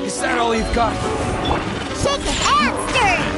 Is that all you've got? Shake it and stir it!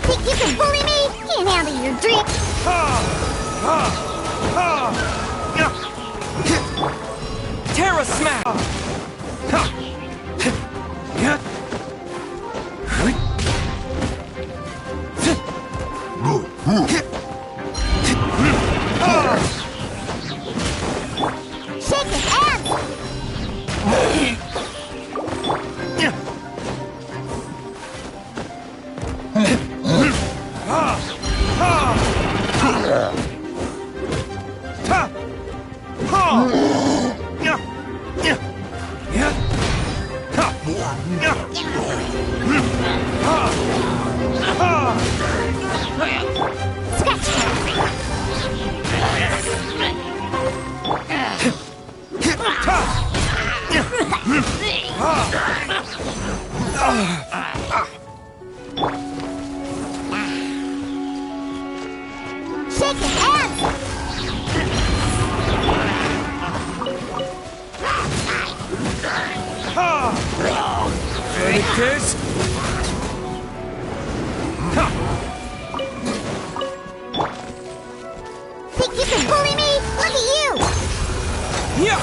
Think you can bully me? Can't handle your drink. Terra Smash! Shake it and... Shake it and... Take this! Think you can bully me? Look at you! Yeah!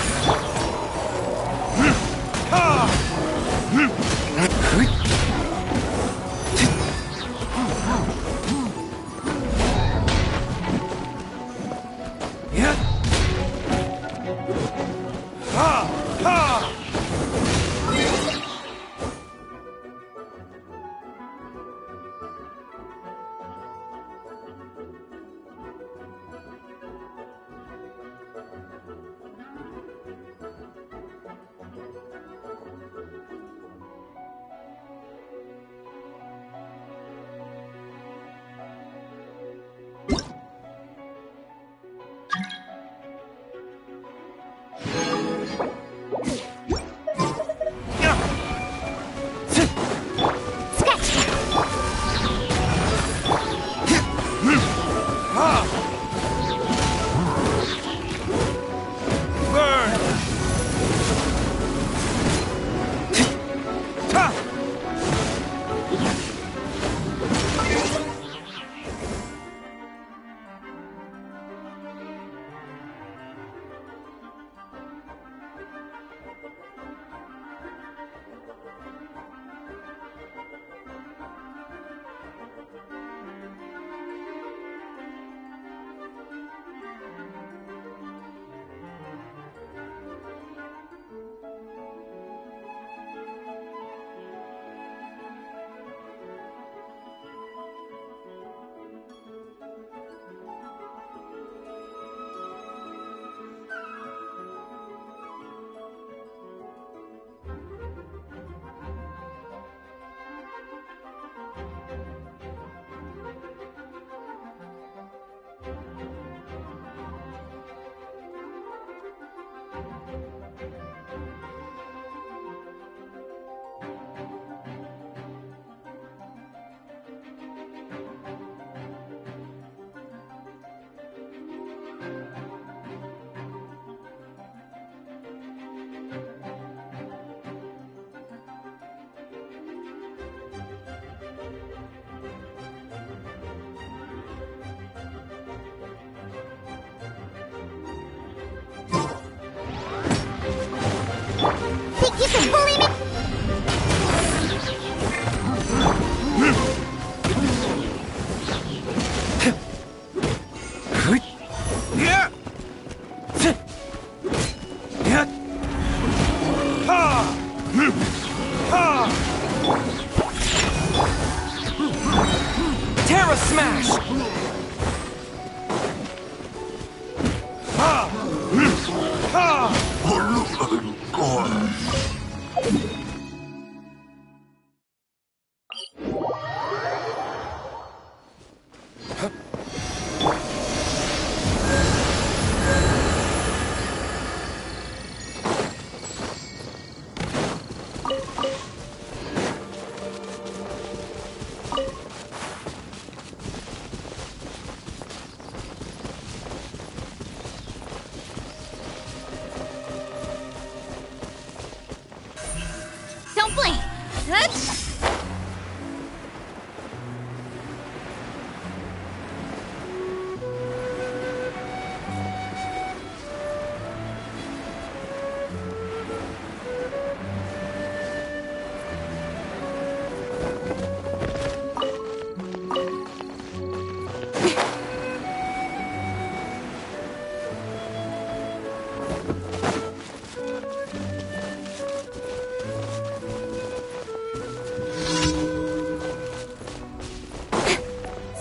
Don't blink!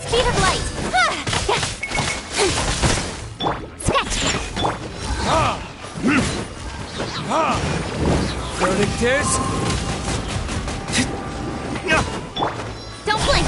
Speed of light! Sketch! Verdict is... Don't blink!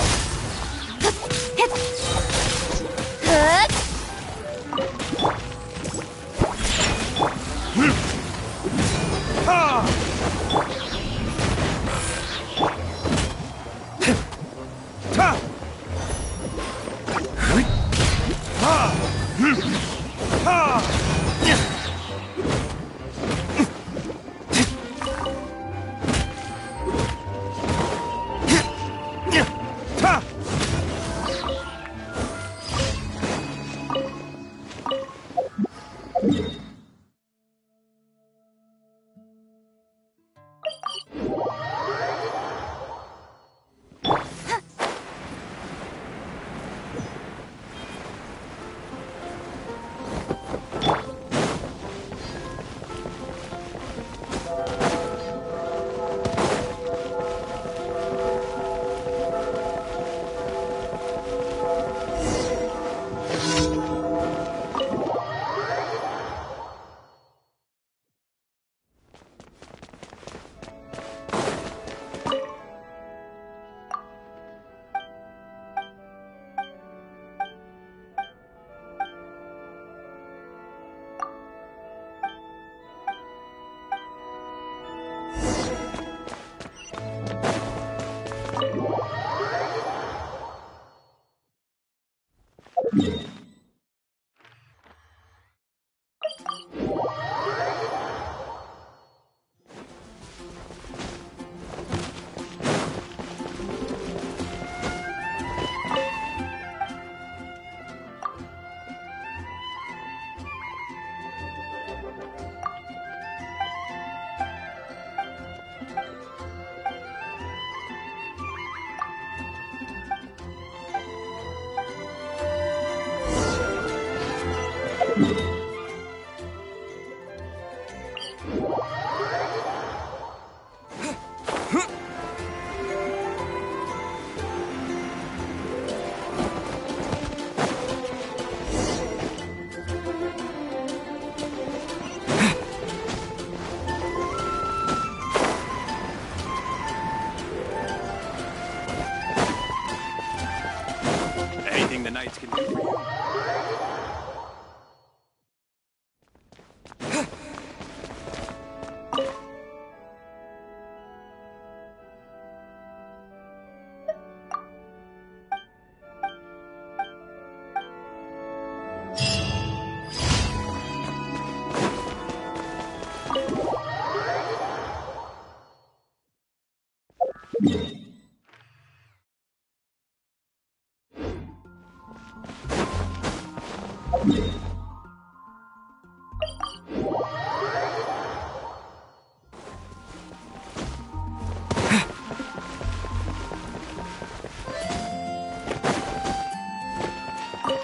Anything the knights can do for you?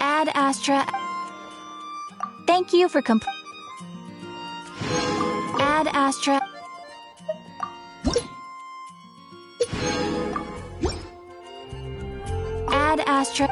Ad Astra. Thank you for Ad Astra. Ad Astra.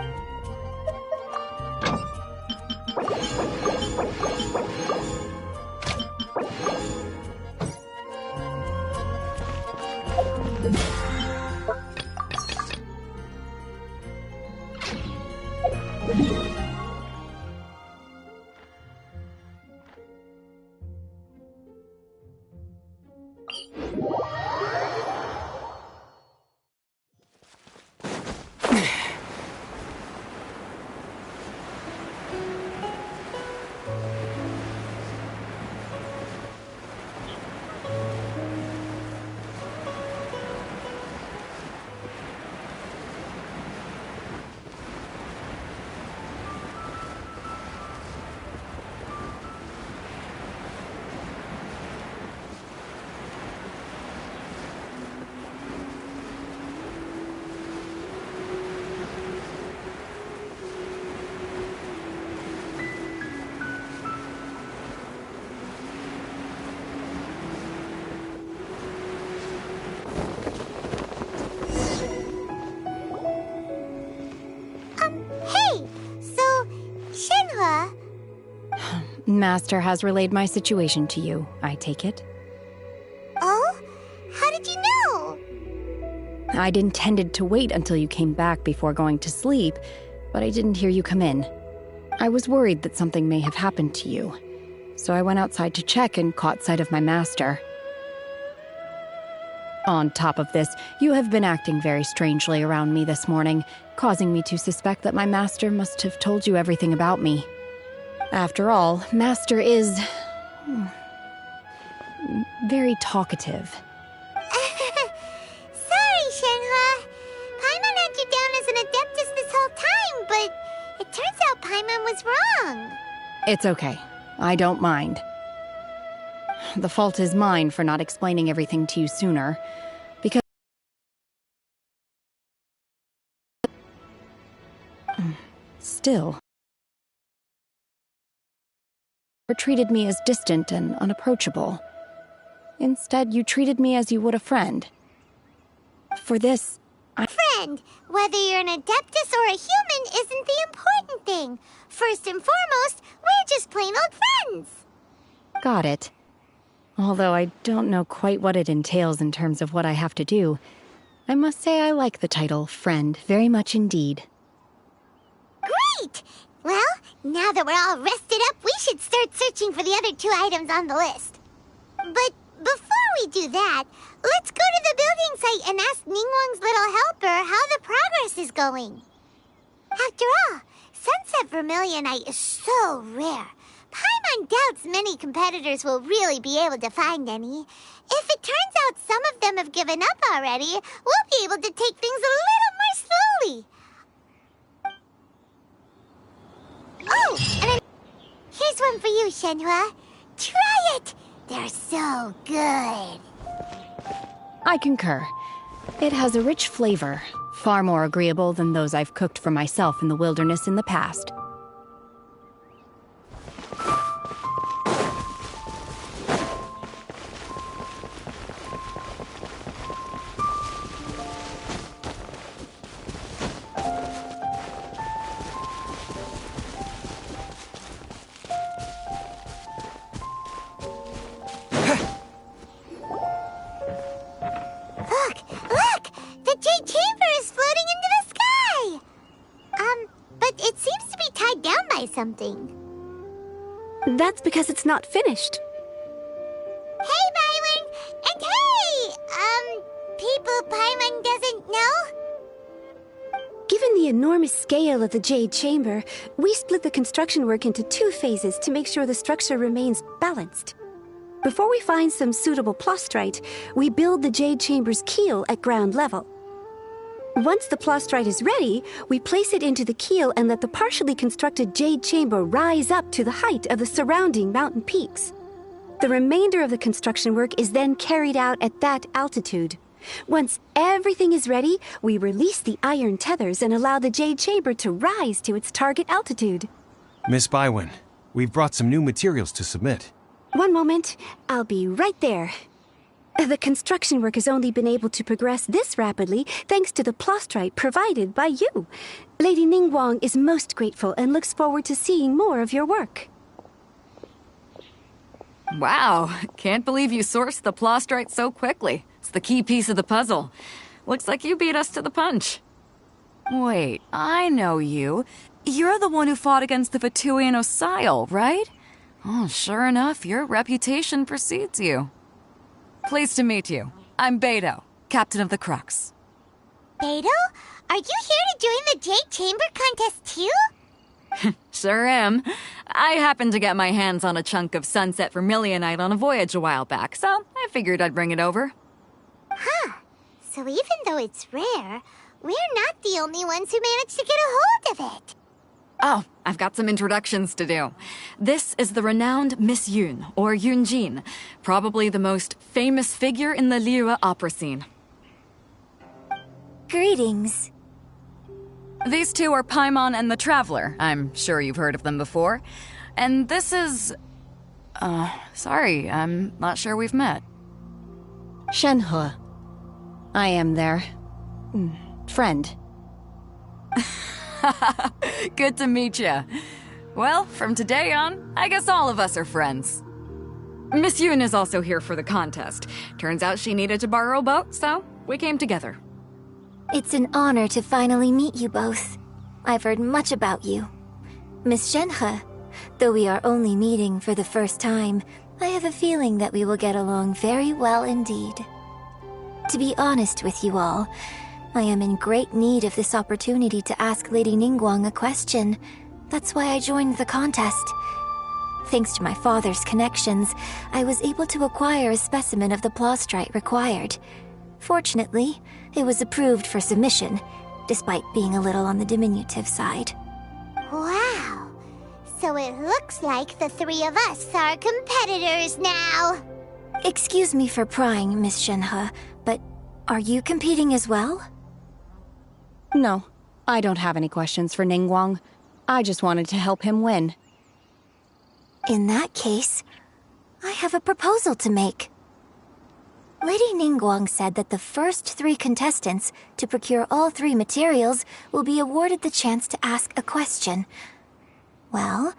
Shenhua. Master has relayed my situation to you, I take it. Oh? How did you know? I'd intended to wait until you came back before going to sleep, but I didn't hear you come in. I was worried that something may have happened to you, so I went outside to check and caught sight of my master. On top of this, you have been acting very strangely around me this morning, causing me to suspect that my master must have told you everything about me. After all, Master is very talkative. Sorry, Shenhua. Paimon had you down as an adeptus this whole time, but it turns out Paimon was wrong. It's okay. I don't mind. The fault is mine for not explaining everything to you sooner, because still, you treated me as distant and unapproachable. Instead, you treated me as you would a friend. For this, Friend, whether you're an adeptus or a human isn't the important thing. First and foremost, we're just plain old friends. Got it. Although I don't know quite what it entails in terms of what I have to do, I must say I like the title friend very much indeed. Great! Well, now that we're all rested up, we should start searching for the other 2 items on the list. But before we do that, let's go to the building site and ask Ningguang's little helper how the progress is going. After all, Sunset Vermilionite is so rare. Paimon doubts many competitors will really be able to find any. If it turns out some of them have given up already, we'll be able to take things a little more slowly. Oh, and here's one for you, Shenhua. Try it! They're so good. I concur. It has a rich flavor, far more agreeable than those I've cooked for myself in the wilderness in the past. Look! The Jade Chamber is floating into the sky! But it seems to be tied down by something. That's because it's not finished. Hey, Byron! And hey! People Paimon doesn't know? Given the enormous scale of the Jade Chamber, we split the construction work into 2 phases to make sure the structure remains balanced. Before we find some suitable plastrite, we build the Jade Chamber's keel at ground level. Once the plastrite is ready, we place it into the keel and let the partially constructed Jade Chamber rise up to the height of the surrounding mountain peaks. The remainder of the construction work is then carried out at that altitude. Once everything is ready, we release the iron tethers and allow the Jade Chamber to rise to its target altitude. Miss Bywin, we've brought some new materials to submit. One moment, I'll be right there. The construction work has only been able to progress this rapidly thanks to the plastrite provided by you. Lady Ningguang is most grateful and looks forward to seeing more of your work. Wow, can't believe you sourced the plastrite so quickly. It's the key piece of the puzzle. Looks like you beat us to the punch. Wait, I know you. You're the one who fought against the Vatuian Osile, right? Oh, sure enough, your reputation precedes you. Pleased to meet you. I'm Beto, captain of the Crux. Beto? Are you here to join the Jade Chamber contest too? Sure am. I happened to get my hands on a chunk of Sunset Vermilionite on a voyage a while back, so I figured I'd bring it over. Huh. So even though it's rare, we're not the only ones who managed to get a hold of it. Oh, I've got some introductions to do. This is the renowned Miss Yun, or Yunjin, probably the most famous figure in the Liyue opera scene. Greetings. These 2 are Paimon and the Traveler. I'm sure you've heard of them before. And this is... sorry, I'm not sure we've met. Shenhua. I am their friend. Good to meet you. Well, from today on, I guess all of us are friends. Miss Yoon is also here for the contest. Turns out she needed to borrow a boat, so we came together. It's an honor to finally meet you both. I've heard much about you. Miss Shenhe, though we are only meeting for the first time, I have a feeling that we will get along very well indeed. To be honest with you all, I am in great need of this opportunity to ask Lady Ningguang a question. That's why I joined the contest. Thanks to my father's connections, I was able to acquire a specimen of the plastrite required. Fortunately, it was approved for submission, despite being a little on the diminutive side. Wow! So it looks like the three of us are competitors now! Excuse me for prying, Miss Shenhe, but are you competing as well? No, I don't have any questions for Ningguang. I just wanted to help him win. In that case, I have a proposal to make. Lady Ningguang said that the first 3 contestants to procure all 3 materials will be awarded the chance to ask a question. Well,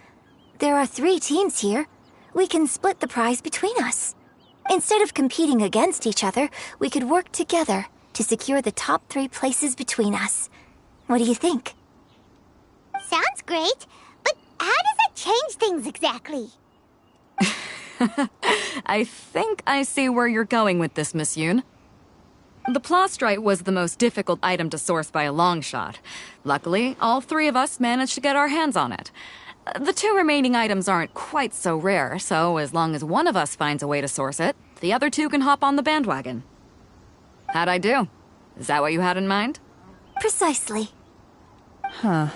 there are 3 teams here. We can split the prize between us. Instead of competing against each other, we could work together to secure the top 3 places between us. What do you think? Sounds great, but how does it change things exactly? I think I see where you're going with this, Miss Yoon. The plastrite was the most difficult item to source by a long shot. Luckily, all 3 of us managed to get our hands on it. The 2 remaining items aren't quite so rare, so as long as one of us finds a way to source it, the other 2 can hop on the bandwagon. How'd I do? Is that what you had in mind? Precisely. Huh.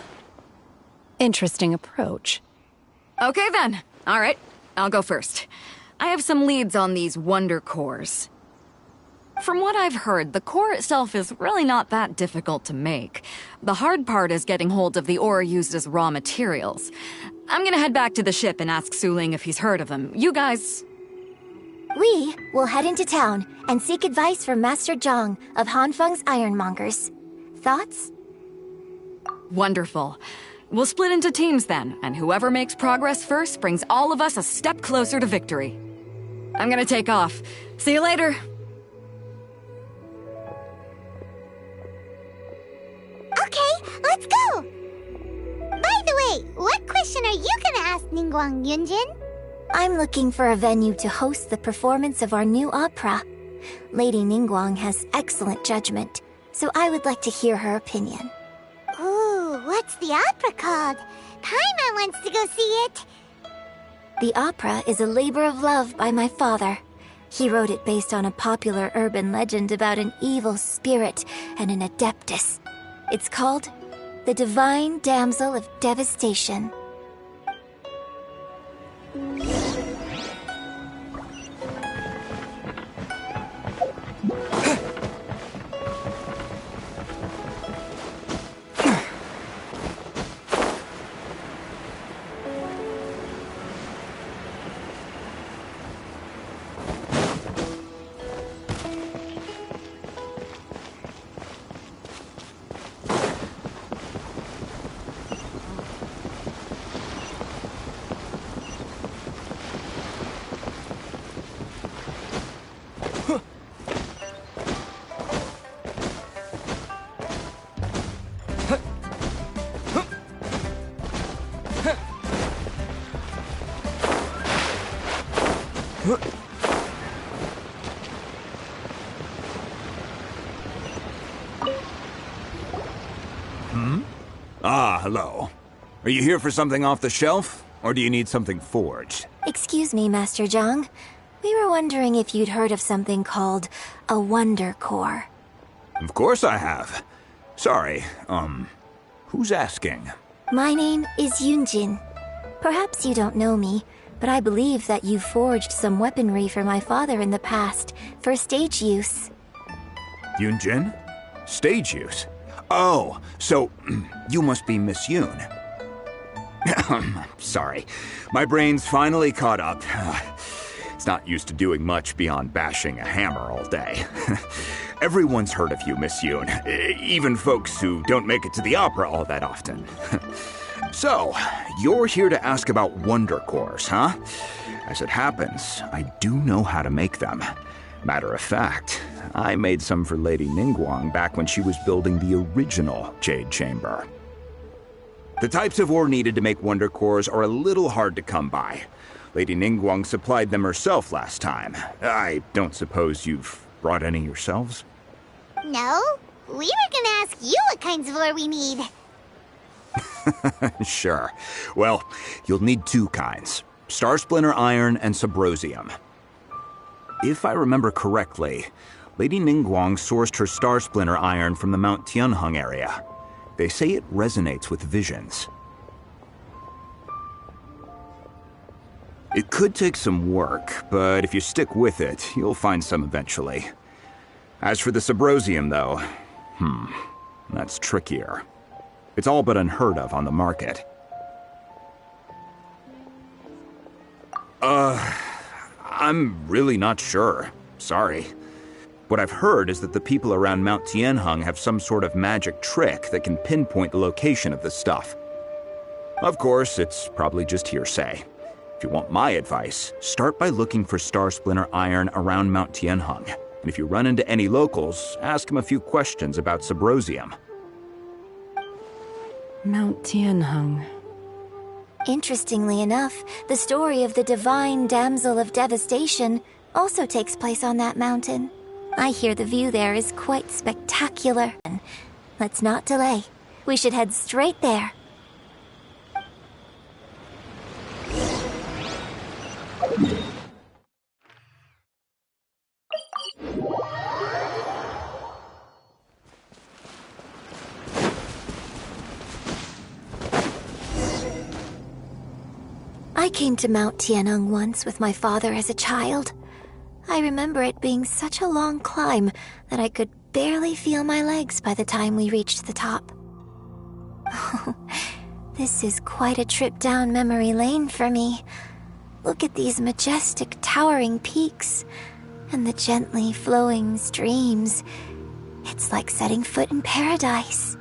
Interesting approach. Okay then. All right, I'll go first. I have some leads on these wonder cores. From what I've heard, the core itself is really not that difficult to make. The hard part is getting hold of the ore used as raw materials. I'm gonna head back to the ship and ask Su Ling if he's heard of them. You guys... We will head into town and seek advice from Master Zhang of Hanfeng's Ironmongers. Thoughts? Wonderful. We'll split into teams then, and whoever makes progress first brings all of us a step closer to victory. I'm gonna take off. See you later. Okay, let's go! By the way, what question are you gonna ask Ningguang, Yunjin? I'm looking for a venue to host the performance of our new opera. Lady Ningguang has excellent judgment, so I would like to hear her opinion. Ooh, what's the opera called? Paimon wants to go see it. The opera is a labor of love by my father. He wrote it based on a popular urban legend about an evil spirit and an adeptus. It's called The Divine Damsel of Devastation. Ah, hello. Are you here for something off the shelf, or do you need something forged? Excuse me, Master Zhang. We were wondering if you'd heard of something called a Wonder Core. Of course I have. Sorry, who's asking? My name is Yunjin. Perhaps you don't know me, but I believe that you forged some weaponry for my father in the past, for stage use. Yunjin? Stage use? Oh, so you must be Miss Yoon. Sorry, my brain's finally caught up. It's not used to doing much beyond bashing a hammer all day. Everyone's heard of you, Miss Yoon, even folks who don't make it to the opera all that often. So, you're here to ask about Wonder Cores, huh? As it happens, I do know how to make them. Matter of fact, I made some for Lady Ningguang back when she was building the original Jade Chamber. The types of ore needed to make Wonder Cores are a little hard to come by. Lady Ningguang supplied them herself last time. I don't suppose you've brought any yourselves? No, we were gonna ask you what kinds of ore we need. Sure. Well, you'll need two kinds. Star Splinter Iron and Subrosium. If I remember correctly, Lady Ningguang sourced her Star Splinter Iron from the Mount Tianheng area. They say it resonates with visions. It could take some work, but if you stick with it, you'll find some eventually. As for the Subrosium, though, that's trickier. It's all but unheard of on the market. I'm really not sure. Sorry. What I've heard is that the people around Mount Tianheng have some sort of magic trick that can pinpoint the location of the stuff. Of course, it's probably just hearsay. If you want my advice, start by looking for Star Splinter Iron around Mount Tianheng. And if you run into any locals, ask them a few questions about Subrosium. Mount Tianheng. Interestingly enough, the story of the divine damsel of devastation also takes place on that mountain. I hear the view there is quite spectacular. Let's not delay. We should head straight there. I came to Mount Tianheng once with my father as a child. I remember it being such a long climb that I could barely feel my legs by the time we reached the top. Oh, this is quite a trip down memory lane for me. Look at these majestic towering peaks and the gently flowing streams. It's like setting foot in paradise.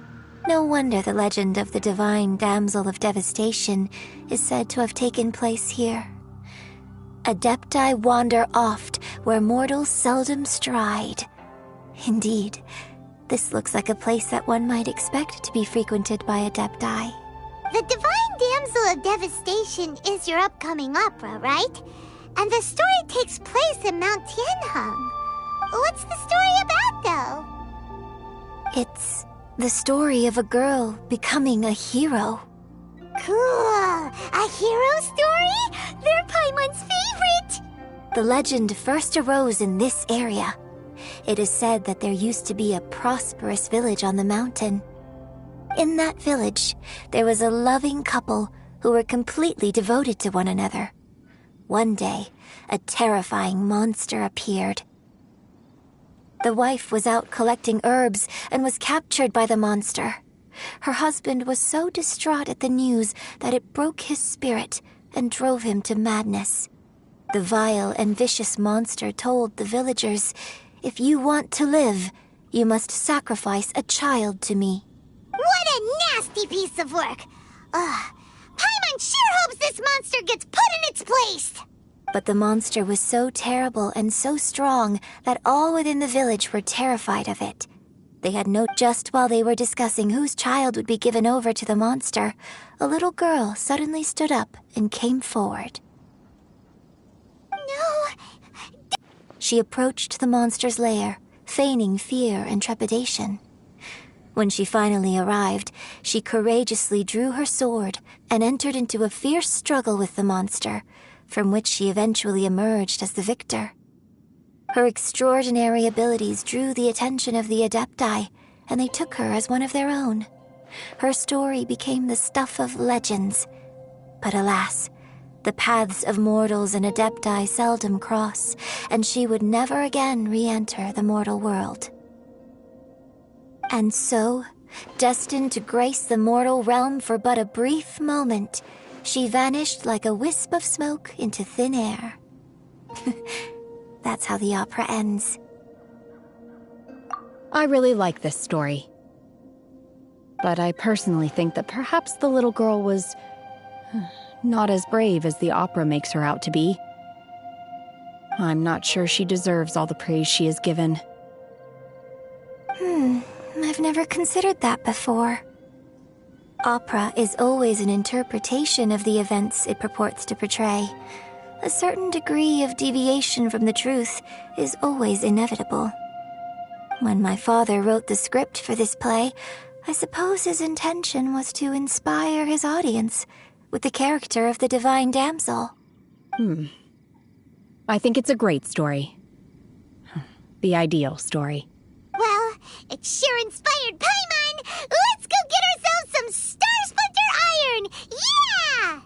No wonder the legend of the divine damsel of devastation is said to have taken place here. Adepti wander oft where mortals seldom stride. Indeed, this looks like a place that one might expect to be frequented by Adepti. The Divine Damsel of Devastation is your upcoming opera, right? And the story takes place in Mount Tianheng. What's the story about, though? It's the story of a girl becoming a hero. Cool! A hero story? They're Paimon's favorite! The legend first arose in this area. It is said that there used to be a prosperous village on the mountain. In that village, there was a loving couple who were completely devoted to one another. One day, a terrifying monster appeared. The wife was out collecting herbs and was captured by the monster. Her husband was so distraught at the news that it broke his spirit and drove him to madness. The vile and vicious monster told the villagers, "If you want to live, you must sacrifice a child to me." What a nasty piece of work! Paimon sure hopes this monster gets put in its place! But the monster was so terrible and so strong that all within the village were terrified of it. They had just while they were discussing whose child would be given over to the monster, a little girl suddenly stood up and came forward. No! She approached the monster's lair, feigning fear and trepidation. When she finally arrived, she courageously drew her sword and entered into a fierce struggle with the monster, from which she eventually emerged as the victor. Her extraordinary abilities drew the attention of the Adepti, and they took her as one of their own. Her story became the stuff of legends. But alas, the paths of mortals and Adepti seldom cross, and she would never again re-enter the mortal world. And so, destined to grace the mortal realm for but a brief moment, she vanished like a wisp of smoke into thin air. That's how the opera ends. I really like this story. But I personally think that perhaps the little girl was not as brave as the opera makes her out to be. I'm not sure she deserves all the praise she is given. I've never considered that before. Opera is always an interpretation of the events it purports to portray. A certain degree of deviation from the truth is always inevitable. When my father wrote the script for this play, I suppose his intention was to inspire his audience with the character of the divine damsel. I think it's a great story. The ideal story. Well, it sure inspired Paimon! Let's go get ourselves some Star Splinter Iron! Yeah!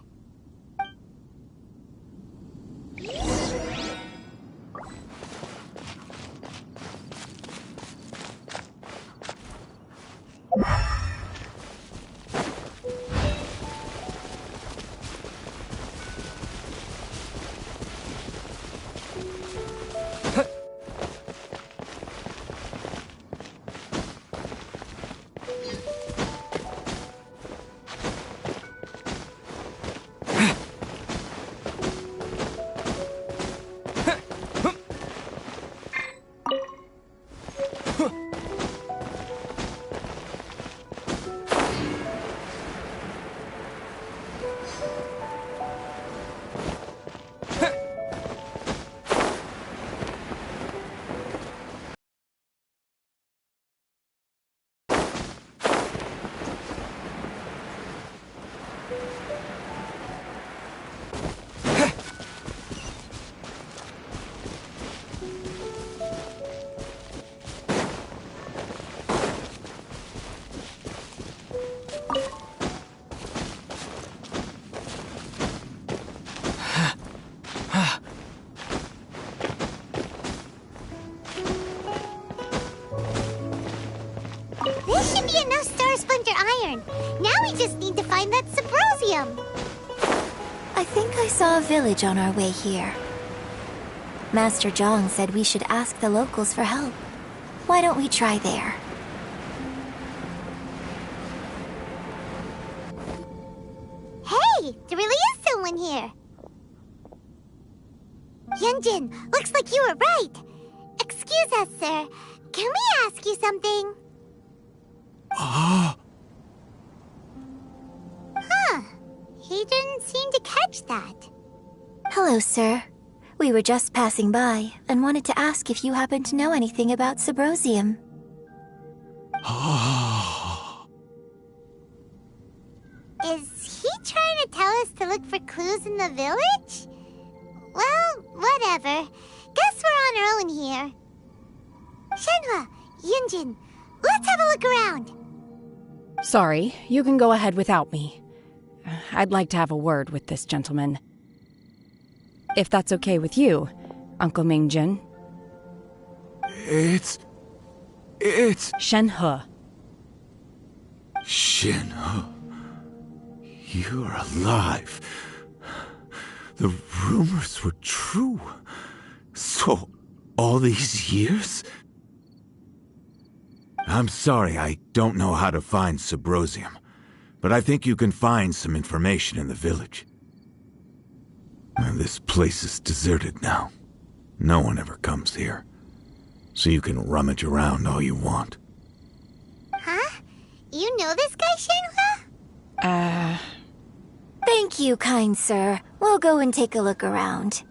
This should be enough Star Splinter Iron. Now we just need to find that Subrosium. I think I saw a village on our way here. Master Zhang said we should ask the locals for help. Why don't we try there? Hey, there really is someone here. Yunjin, looks like you were right. Excuse us, sir. Can we ask you something? Huh. He didn't seem to catch that. Hello, sir. We were just passing by and wanted to ask if you happen to know anything about Subrosium. Is he trying to tell us to look for clues in the village? Well, whatever. Guess we're on our own here. Shenhua, Yunjin, let's have a look around. Sorry, you can go ahead without me. I'd like to have a word with this gentleman. If that's okay with you, Uncle Mingjin. It's... Shenhe. Shenhe. You're alive. The rumors were true. So, all these years? I'm sorry, I don't know how to find Subrosium, but I think you can find some information in the village. This place is deserted now. No one ever comes here. So you can rummage around all you want. Huh? You know this guy, Shenhua? Thank you, kind sir. We'll go and take a look around.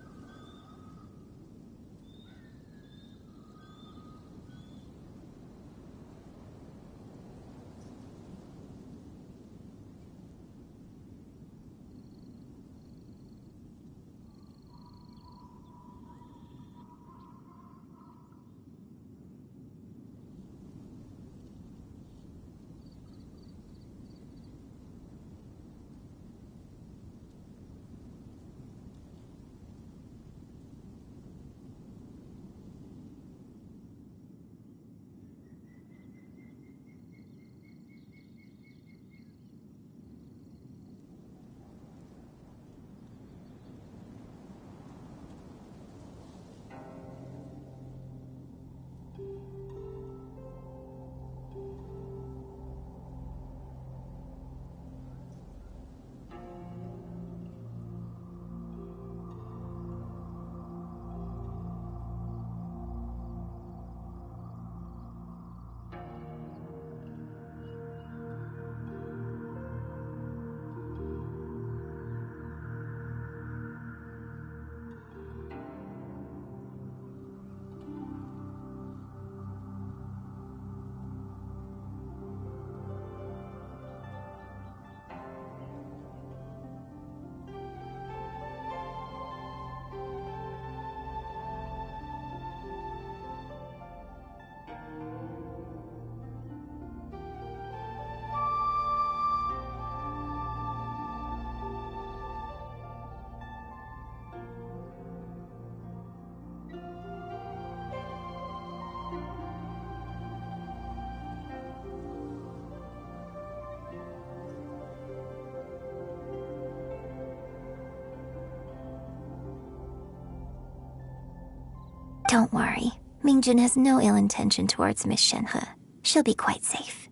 Don't worry. Mingjun has no ill intention towards Miss Shenhe. She'll be quite safe.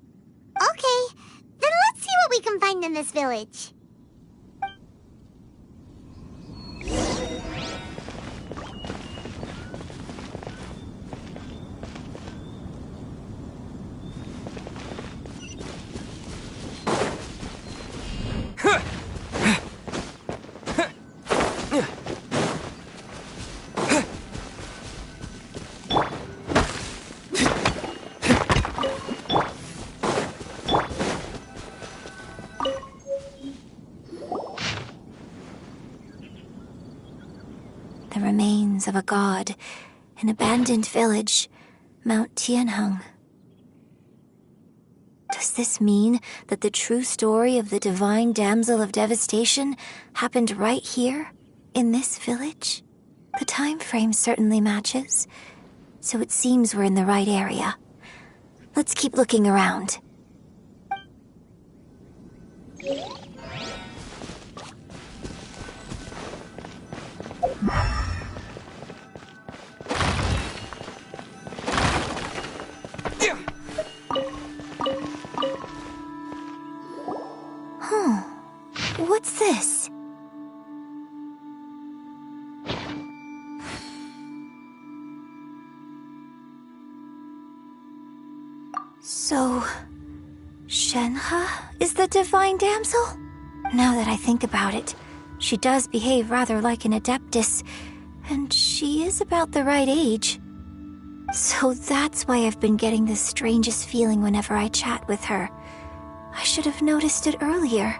Okay, then let's see what we can find in this village. The remains of a god, an abandoned village, Mount Tianheng. Does this mean that the true story of the divine damsel of devastation happened right here, in this village? The time frame certainly matches, so it seems we're in the right area. Let's keep looking around. What's this? So, Shenhe is the divine damsel? Now that I think about it, she does behave rather like an adeptus, and she is about the right age. So that's why I've been getting the strangest feeling whenever I chat with her. I should have noticed it earlier.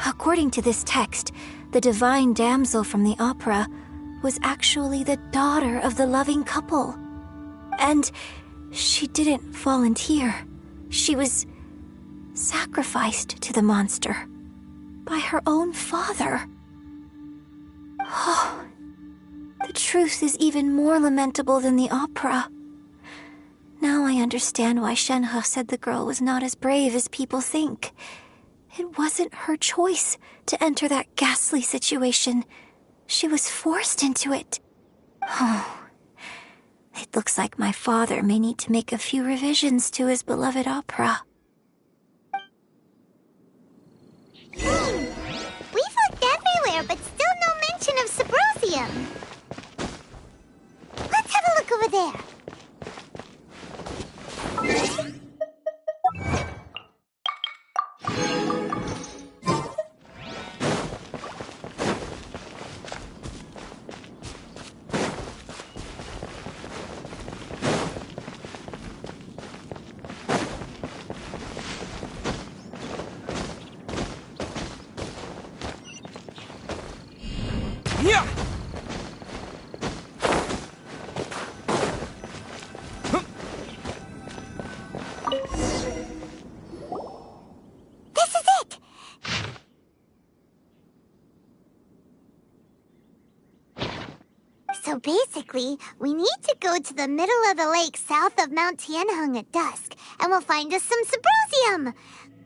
According to this text, the divine damsel from the opera was actually the daughter of the loving couple. And she didn't volunteer. She was sacrificed to the monster by her own father. Oh, the truth is even more lamentable than the opera. Now I understand why Shenhe said the girl was not as brave as people think. It wasn't her choice to enter that ghastly situation. She was forced into it. Oh, it looks like my father may need to make a few revisions to his beloved opera. We've looked everywhere, but still no mention of Sabrosium. Let's have a look over there. Yeah! This is it! So basically, we need to go to the middle of the lake south of Mount Tianheng at dusk, and we'll find us some Sabrosium!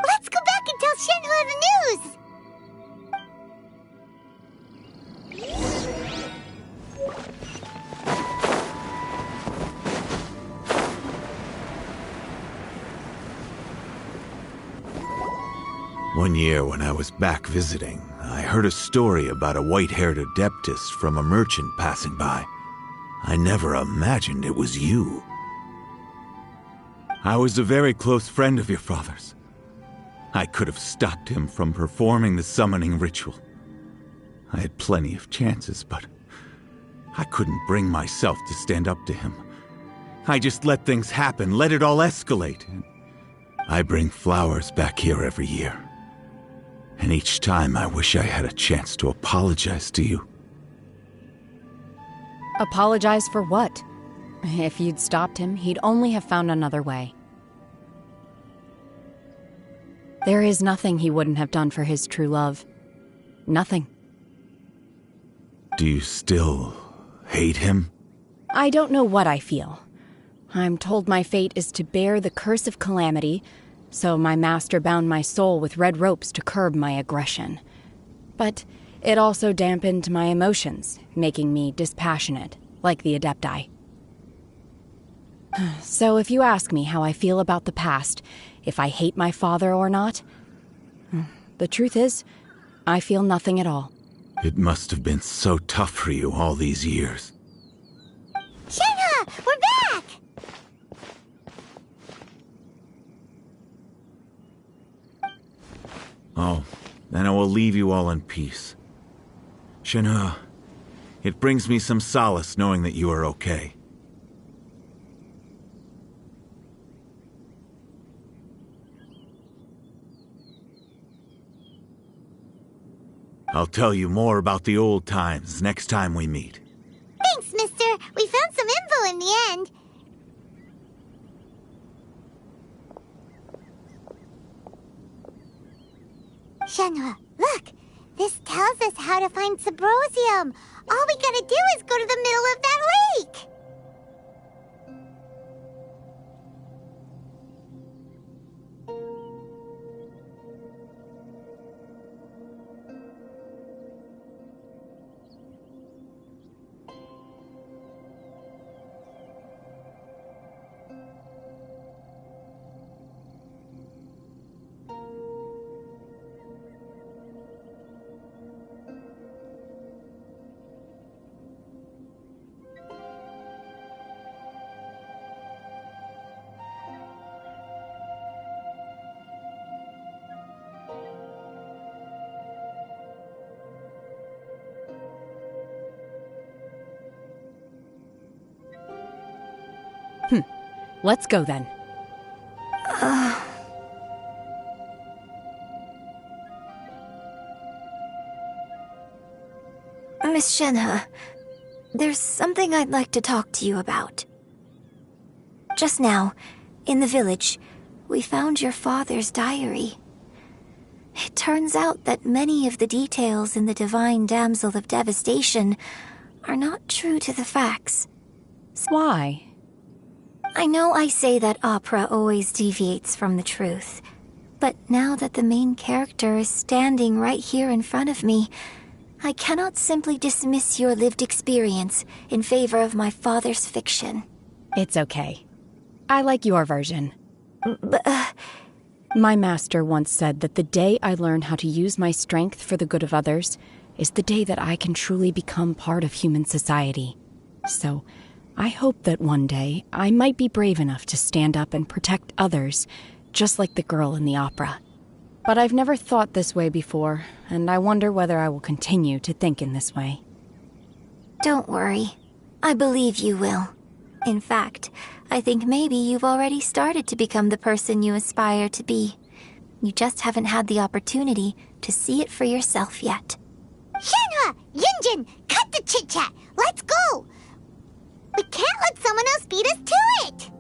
Let's go back and tell Shenhe the news! One year when I was back visiting, I heard a story about a white-haired adeptus from a merchant passing by. I never imagined it was you. I was a very close friend of your father's. I could have stopped him from performing the summoning ritual. I had plenty of chances, but I couldn't bring myself to stand up to him. I just let things happen, let it all escalate. I bring flowers back here every year. And each time I wish I had a chance to apologize to you. Apologize for what? If you'd stopped him, he'd only have found another way. There is nothing he wouldn't have done for his true love. Nothing. Do you still hate him? I don't know what I feel. I'm told my fate is to bear the curse of calamity, so my master bound my soul with red ropes to curb my aggression. But it also dampened my emotions, making me dispassionate. like the Adepti. So if you ask me how I feel about the past, if I hate my father or not, the truth is, I feel nothing at all. It must have been so tough for you all these years. Shenhe, we're back! Oh, then I will leave you all in peace. Shenhe, it brings me some solace knowing that you are okay. I'll tell you more about the old times next time we meet. Thanks, mister. We found some info in the end. Shenhe, look. This tells us how to find Subrosium. All we gotta do is go to the middle of that lake. Let's go then. Miss Shenhe, there's something I'd like to talk to you about. Just now, in the village, we found your father's diary. It turns out that many of the details in the Divine Damsel of Devastation are not true to the facts. Why? I know I say that opera always deviates from the truth, but now that the main character is standing right here in front of me, I cannot simply dismiss your lived experience in favor of my father's fiction. It's okay. I like your version. But, My master once said that the day I learn how to use my strength for the good of others is the day that I can truly become part of human society. So, I hope that one day I might be brave enough to stand up and protect others, just like the girl in the opera. But I've never thought this way before, and I wonder whether I will continue to think in this way. don't worry. I believe you will. In fact, I think maybe you've already started to become the person you aspire to be. You just haven't had the opportunity to see it for yourself yet. Shenhe! Yunjin! Cut the chit-chat! Let's go! We can't let someone else beat us to it!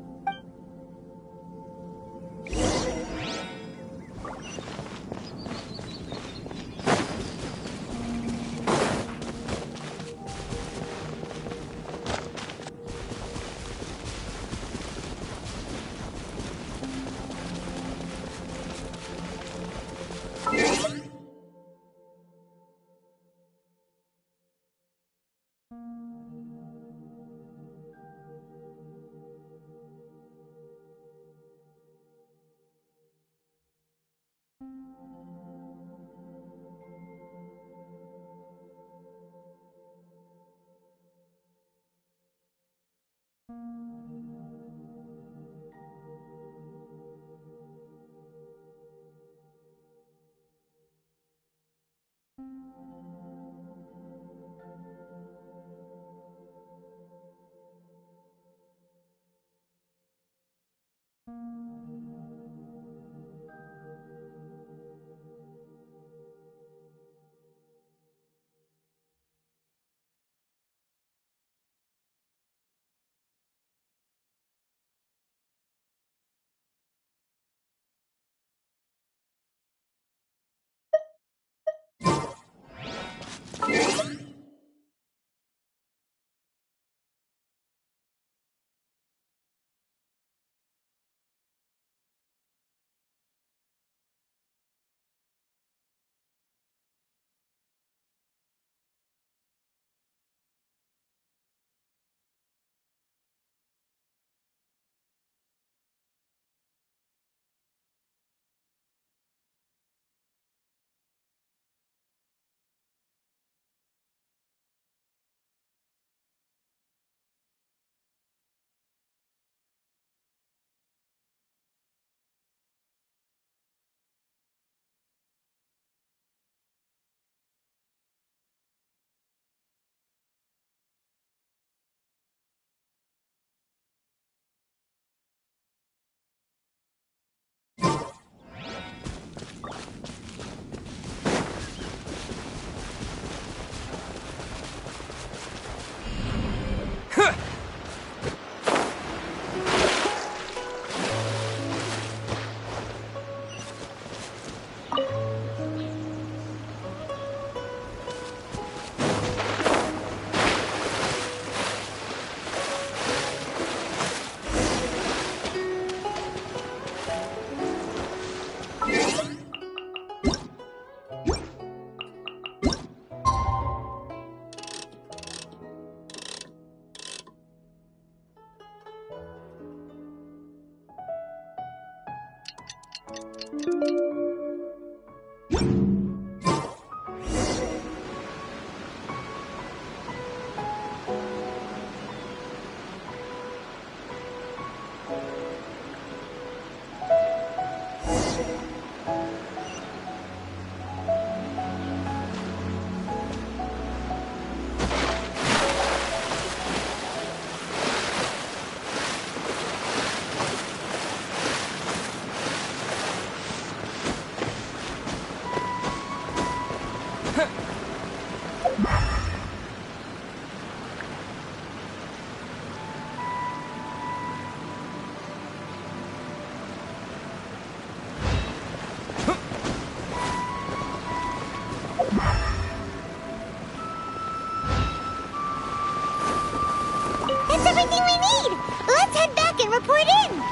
back and report in.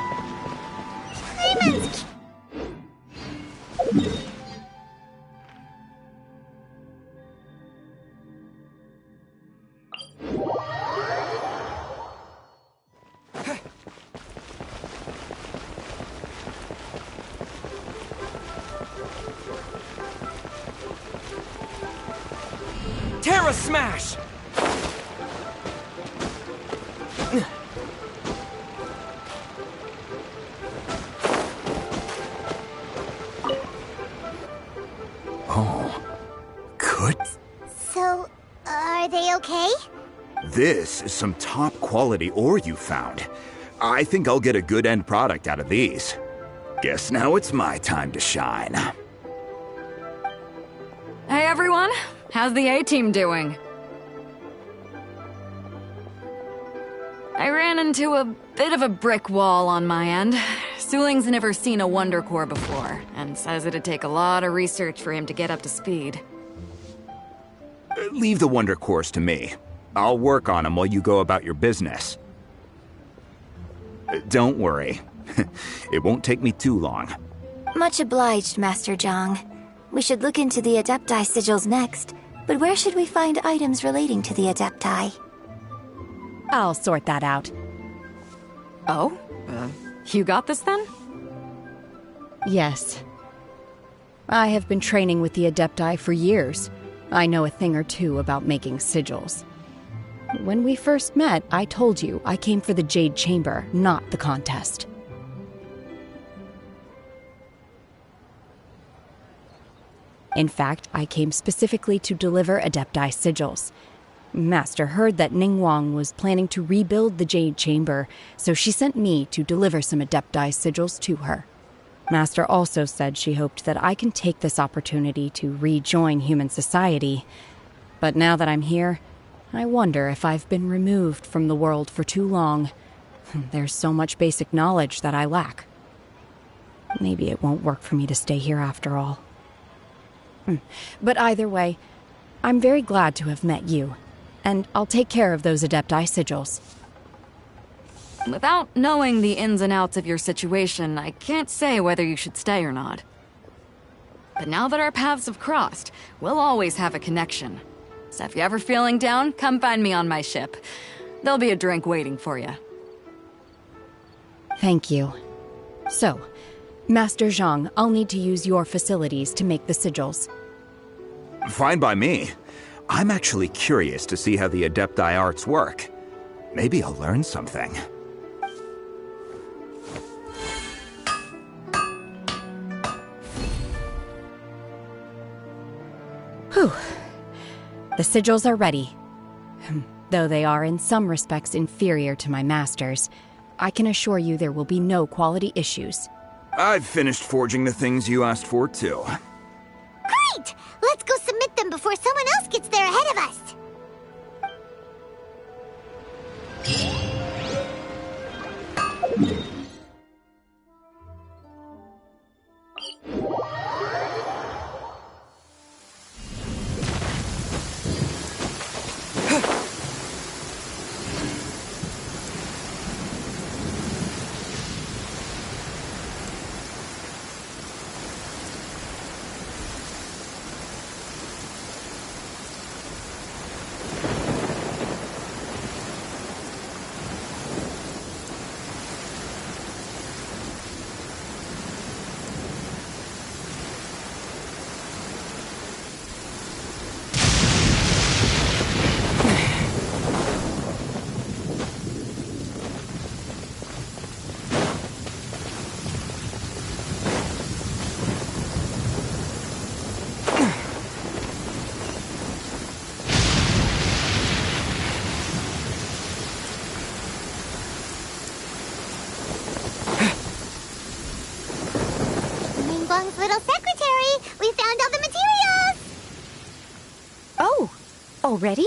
Paimon's... Terra Smash! Oh, good. So, are they okay? This is some top quality ore you found. I think I'll get a good end product out of these. Guess now it's my time to shine. Hey everyone, how's the A-team doing? I ran into a bit of a brick wall on my end. Suling's never seen a Wonder Core before, and says it'd take a lot of research for him to get up to speed. Leave the Wonder Cores to me. I'll work on them while you go about your business. Don't worry. It won't take me too long. Much obliged, Master Zhang. We should look into the Adepti sigils next, but where should we find items relating to the Adepti? I'll sort that out. Oh? You got this then? Yes. I have been training with the Adepti for years. I know a thing or two about making sigils. When we first met, I told you I came for the Jade Chamber, not the contest. In fact, I came specifically to deliver Adepti sigils. Master heard that Ningguang was planning to rebuild the Jade Chamber, so she sent me to deliver some Adepti sigils to her. Master also said she hoped that I can take this opportunity to rejoin human society. But now that I'm here, I wonder if I've been removed from the world for too long. There's so much basic knowledge that I lack. Maybe it won't work for me to stay here after all. But either way, I'm very glad to have met you. And I'll take care of those Adepti sigils. Without knowing the ins and outs of your situation, I can't say whether you should stay or not. But now that our paths have crossed, we'll always have a connection. So if you're ever feeling down, come find me on my ship. There'll be a drink waiting for you. Thank you. So, Master Zhang, I'll need to use your facilities to make the sigils. Fine by me. I'm actually curious to see how the Adepti arts work. Maybe I'll learn something. Whew. The sigils are ready. Though they are in some respects inferior to my master's, I can assure you there will be no quality issues. I've finished forging the things you asked for, too. Great! Let's go submit them before someone else gets there ahead of us. Ningguang's little secretary! We found all the materials! Oh, already?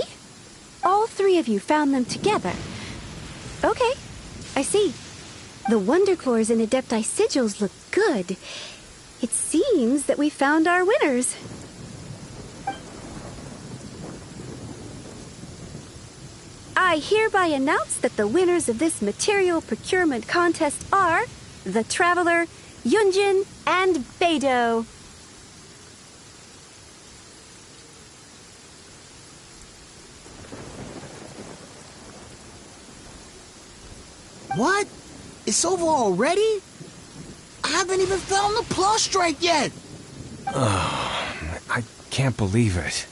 All three of you found them together. Okay, I see. The Wonder Cores and Adepti sigils look good. It seems that we found our winners. I I hereby announce that the winners of this material procurement contest are the Traveler, Yunjin, and Beidou. What? It's over already? I haven't even found the plus strike yet. I can't believe it.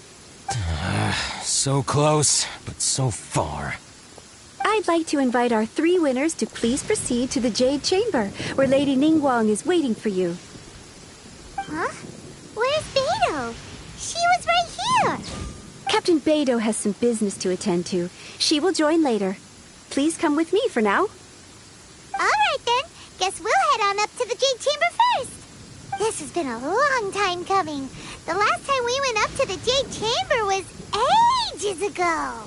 So close, but so far. I'd like to invite our 3 winners to please proceed to the Jade Chamber, where Lady Ningguang is waiting for you. Huh? Where's Beidou? She was right here. Captain Beidou has some business to attend to. She will join later. Please come with me for now. All right, then. Guess we'll head on up to the Jade Chamber first. This has been a long time coming. The last time we went up to the Jade Chamber was ages ago.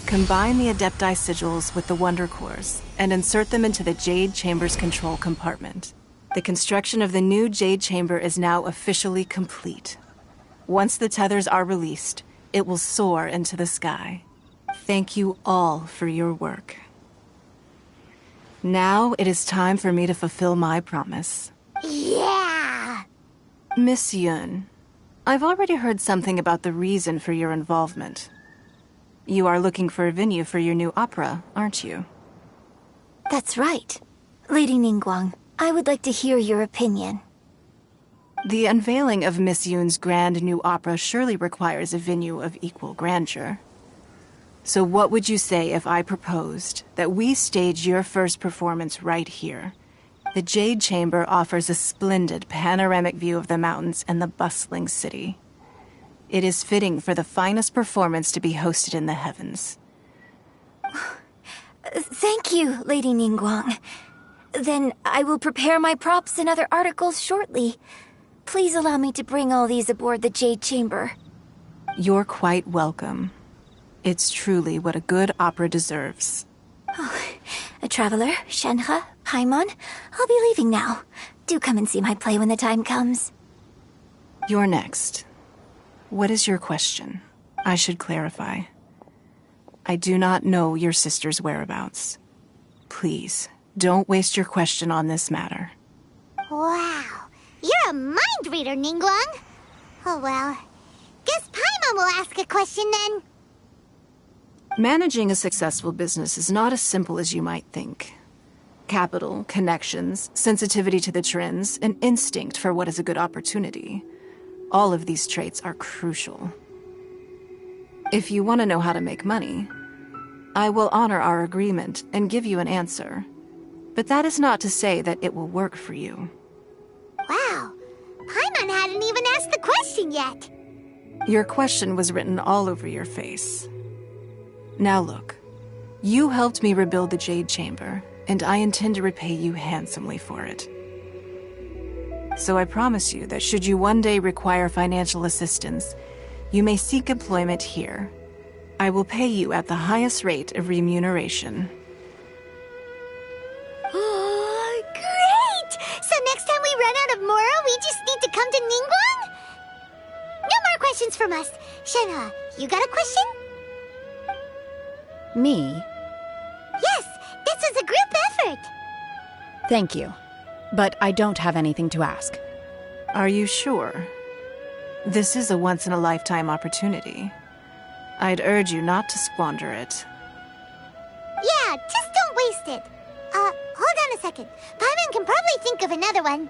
Combine the Adepti sigils with the Wonder Cores and insert them into the Jade Chamber's control compartment. The construction of the new Jade Chamber is now officially complete. Once the tethers are released, it will soar into the sky. Thank you all for your work. Now it is time for me to fulfill my promise. Yeah! Miss Yun, I've already heard something about the reason for your involvement. You are looking for a venue for your new opera, aren't you? That's right. Lady Ningguang, I would like to hear your opinion. The unveiling of Miss Yun's grand new opera surely requires a venue of equal grandeur. So what would you say if I proposed that we stage your first performance right here? The Jade Chamber offers a splendid panoramic view of the mountains and the bustling city. It is fitting for the finest performance to be hosted in the heavens. Thank you, Lady Ningguang. Then I will prepare my props and other articles shortly. Please allow me to bring all these aboard the Jade Chamber. You're quite welcome. It's truly what a good opera deserves. A traveler, Shenhe, Paimon, I'll be leaving now. Do come and see my play when the time comes. You're next. What is your question? I should clarify. I do not know your sister's whereabouts. Please, don't waste your question on this matter. Wow. You're a mind reader, Ningguang. Oh, well. Guess Paimon will ask a question then. Managing a successful business is not as simple as you might think. Capital, connections, sensitivity to the trends, and instinct for what is a good opportunity. All of these traits are crucial. If you want to know how to make money, I will honor our agreement and give you an answer. But that is not to say that it will work for you. Wow. Paimon hadn't even asked the question yet. Your question was written all over your face. Now look, you helped me rebuild the Jade Chamber, and I intend to repay you handsomely for it. So I promise you that should you one day require financial assistance, you may seek employment here. I will pay you at the highest rate of remuneration. Oh, great! So next time we run out of Mora, we just need to come to Ningguang? No more questions from us. Shenhe, you got a question? Me? Yes, this is a group effort. Thank you. But I don't have anything to ask. Are you sure? This is a once-in-a-lifetime opportunity. I'd urge you not to squander it. Yeah, just don't waste it. Hold on a second. Paimon can probably think of another one.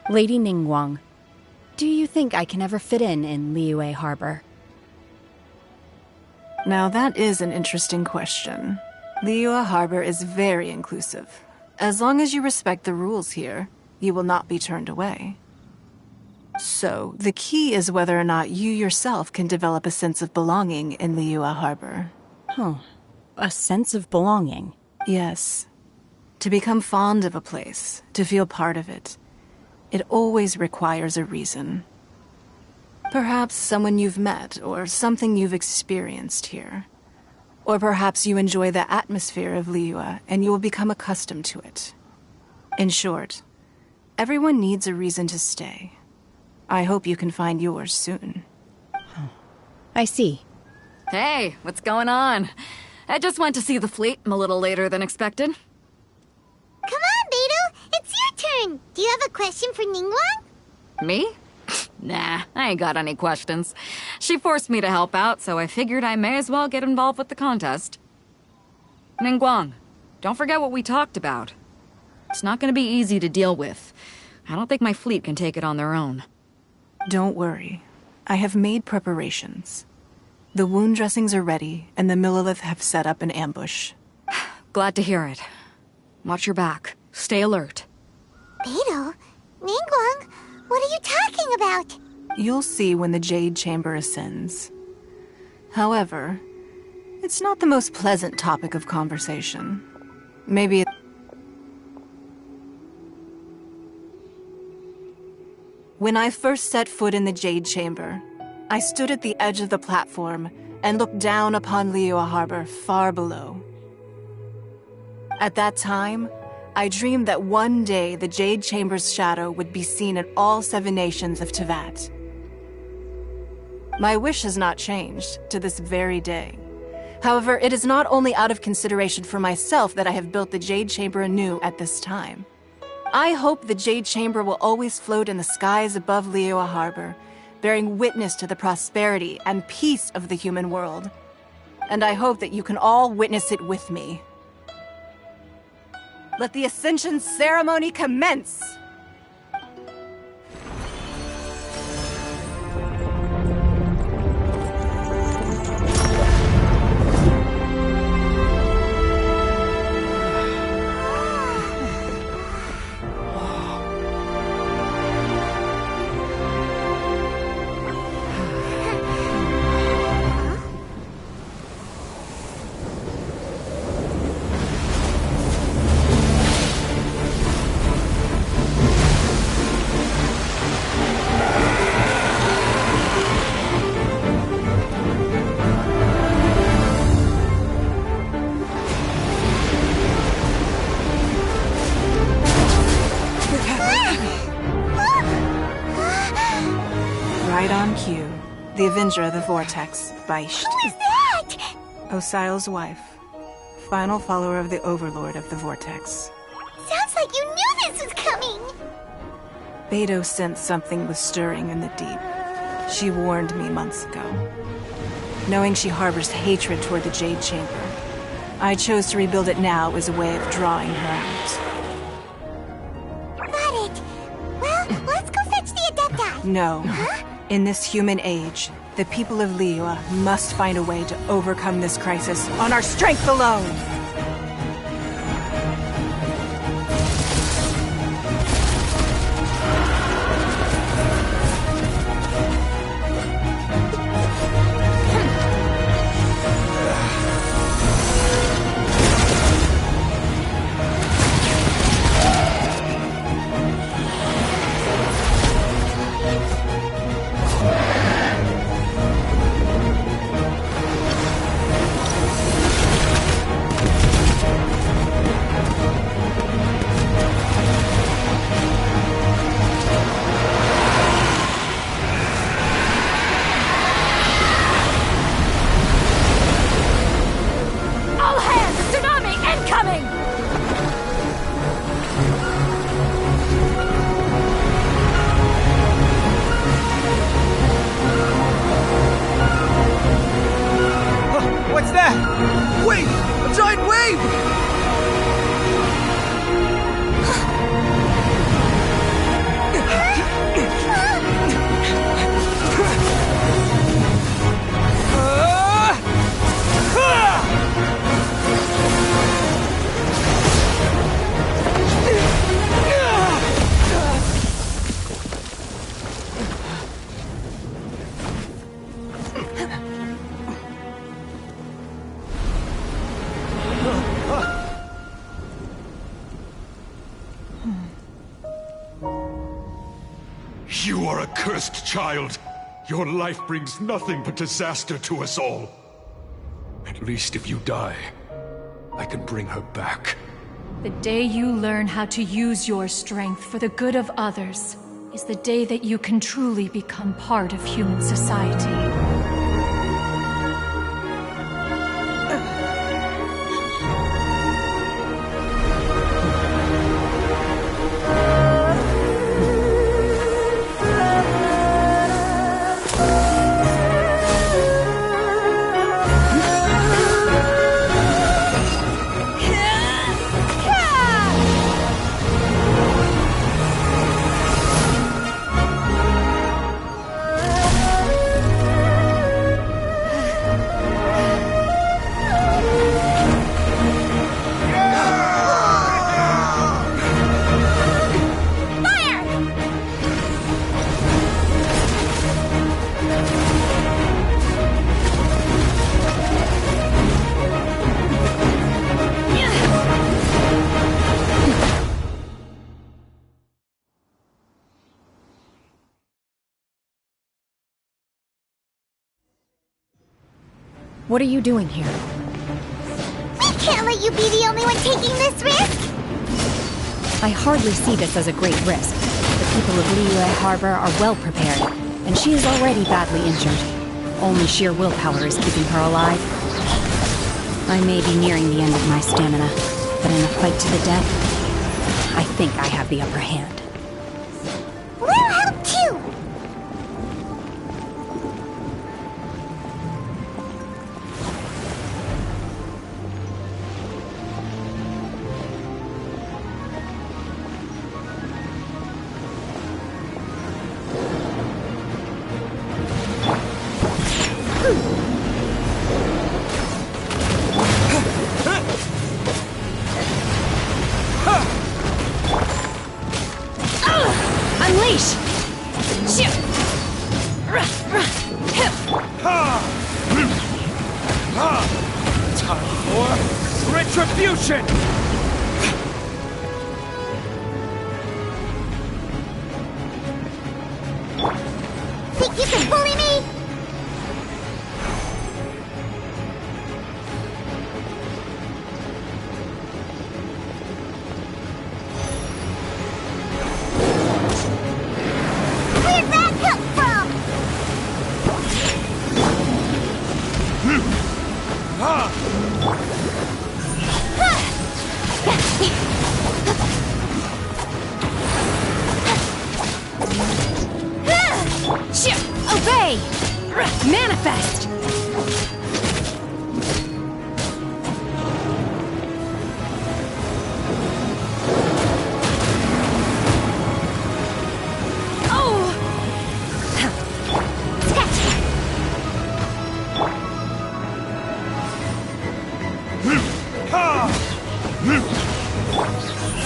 Lady Ningguang, do you think I can ever fit in Liyue Harbor? Now that is an interesting question. Liyue Harbor is very inclusive. As long as you respect the rules here, you will not be turned away. So, the key is whether or not you yourself can develop a sense of belonging in Liyue Harbor. A sense of belonging? Yes. To become fond of a place, to feel part of it, it always requires a reason. Perhaps someone you've met, or something you've experienced here. Or perhaps you enjoy the atmosphere of Liyue, and you will become accustomed to it. In short, everyone needs a reason to stay. I hope you can find yours soon. I see. Hey, what's going on? I just went to see the fleet a little later than expected. Come on, Beidou! It's your turn! Do you have a question for Ningguang? Me? Nah, I ain't got any questions. She forced me to help out, so I figured I may as well get involved with the contest. Ningguang, don't forget what we talked about. It's not gonna be easy to deal with. I don't think my fleet can take it on their own. Don't worry. I have made preparations. The wound dressings are ready, and the Millelith have set up an ambush. Glad to hear it. Watch your back. Stay alert. Beidou? Ningguang? What are you talking about? You'll see when the Jade Chamber ascends. However, it's not the most pleasant topic of conversation. Maybe When I first set foot in the Jade Chamber, I stood at the edge of the platform and looked down upon Liyue Harbor far below. At that time, I dreamed that one day the Jade Chamber's shadow would be seen in all 7 nations of Teyvat. My wish has not changed to this very day. However, it is not only out of consideration for myself that I have built the Jade Chamber anew at this time. I hope the Jade Chamber will always float in the skies above Liyue Harbor, bearing witness to the prosperity and peace of the human world. And I hope that you can all witness it with me. Let the Ascension ceremony commence! Right on cue. The Avenger of the Vortex, Beisht. Who is that? Osial's wife. Final follower of the Overlord of the Vortex. Sounds like you knew this was coming! Beidou sensed something was stirring in the deep. She warned me months ago. Knowing she harbors hatred toward the Jade Chamber, I chose to rebuild it now as a way of drawing her out. Got it. Well, let's go fetch the Adepti. No. Huh? In this human age, the people of Liyue must find a way to overcome this crisis on our strength alone! You are a cursed child. Your life brings nothing but disaster to us all. At least if you die, I can bring her back. The day you learn how to use your strength for the good of others is the day that you can truly become part of human society. What are you doing here? We can't let you be the only one taking this risk! I hardly see this as a great risk. The people of Liyue Harbor are well prepared, and she is already badly injured. Only sheer willpower is keeping her alive. I may be nearing the end of my stamina, but in a fight to the death, I think I have the upper hand. We'll help too! Unleash! Time for retribution! Think you can bully me? Where'd that come from? Obey! Manifest!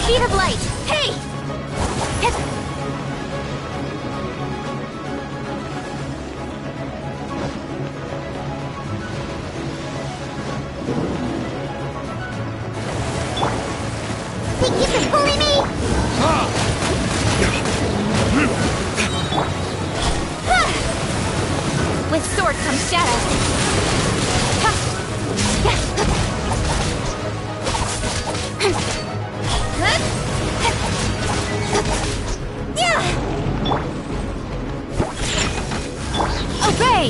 Speed of light! Hey! Think you can bully me? With sword comes shadow. Obey!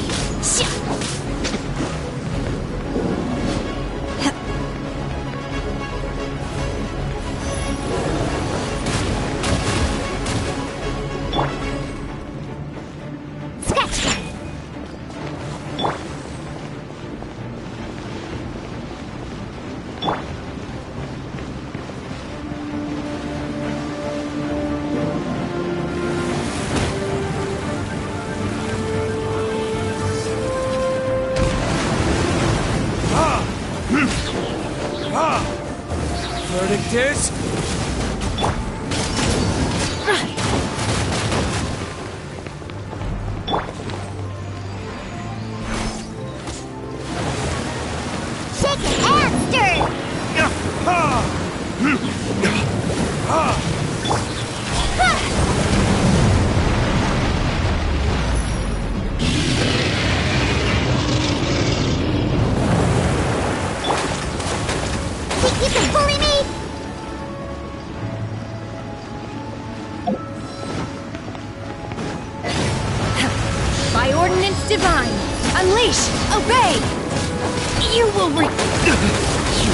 Verdict is... Shaken and stirred! me! By ordinance divine, unleash, obey! You will You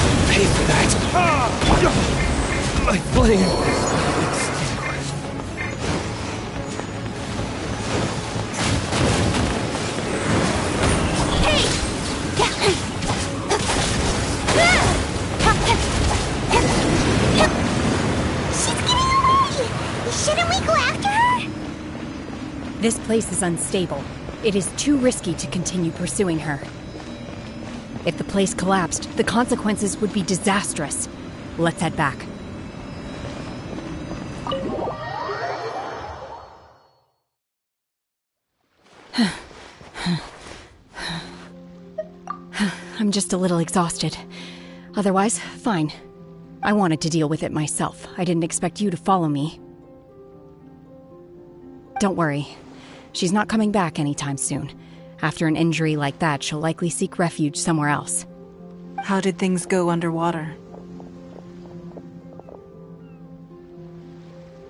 will pay for that! My flame! Shouldn't we go after her? This place is unstable. It is too risky to continue pursuing her. If the place collapsed, the consequences would be disastrous. Let's head back. I'm just a little exhausted. Otherwise, fine. I wanted to deal with it myself. I didn't expect you to follow me. Don't worry. She's not coming back anytime soon. After an injury like that, she'll likely seek refuge somewhere else. How did things go underwater?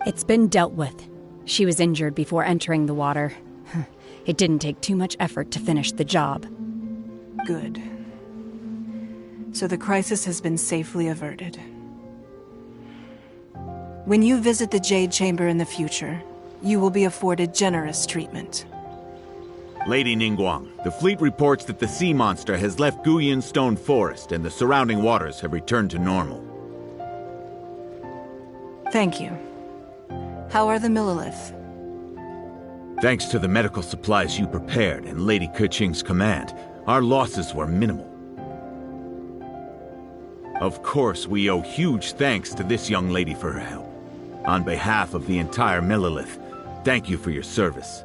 It's been dealt with. She was injured before entering the water. It didn't take too much effort to finish the job. Good. So the crisis has been safely averted. When you visit the Jade Chamber in the future, you will be afforded generous treatment. Lady Ningguang, the fleet reports that the sea monster has left Guyan Stone Forest and the surrounding waters have returned to normal. Thank you. How are the Millilith? Thanks to the medical supplies you prepared and Lady Keqing's command, our losses were minimal. Of course, we owe huge thanks to this young lady for her help. On behalf of the entire Millilith, thank you for your service.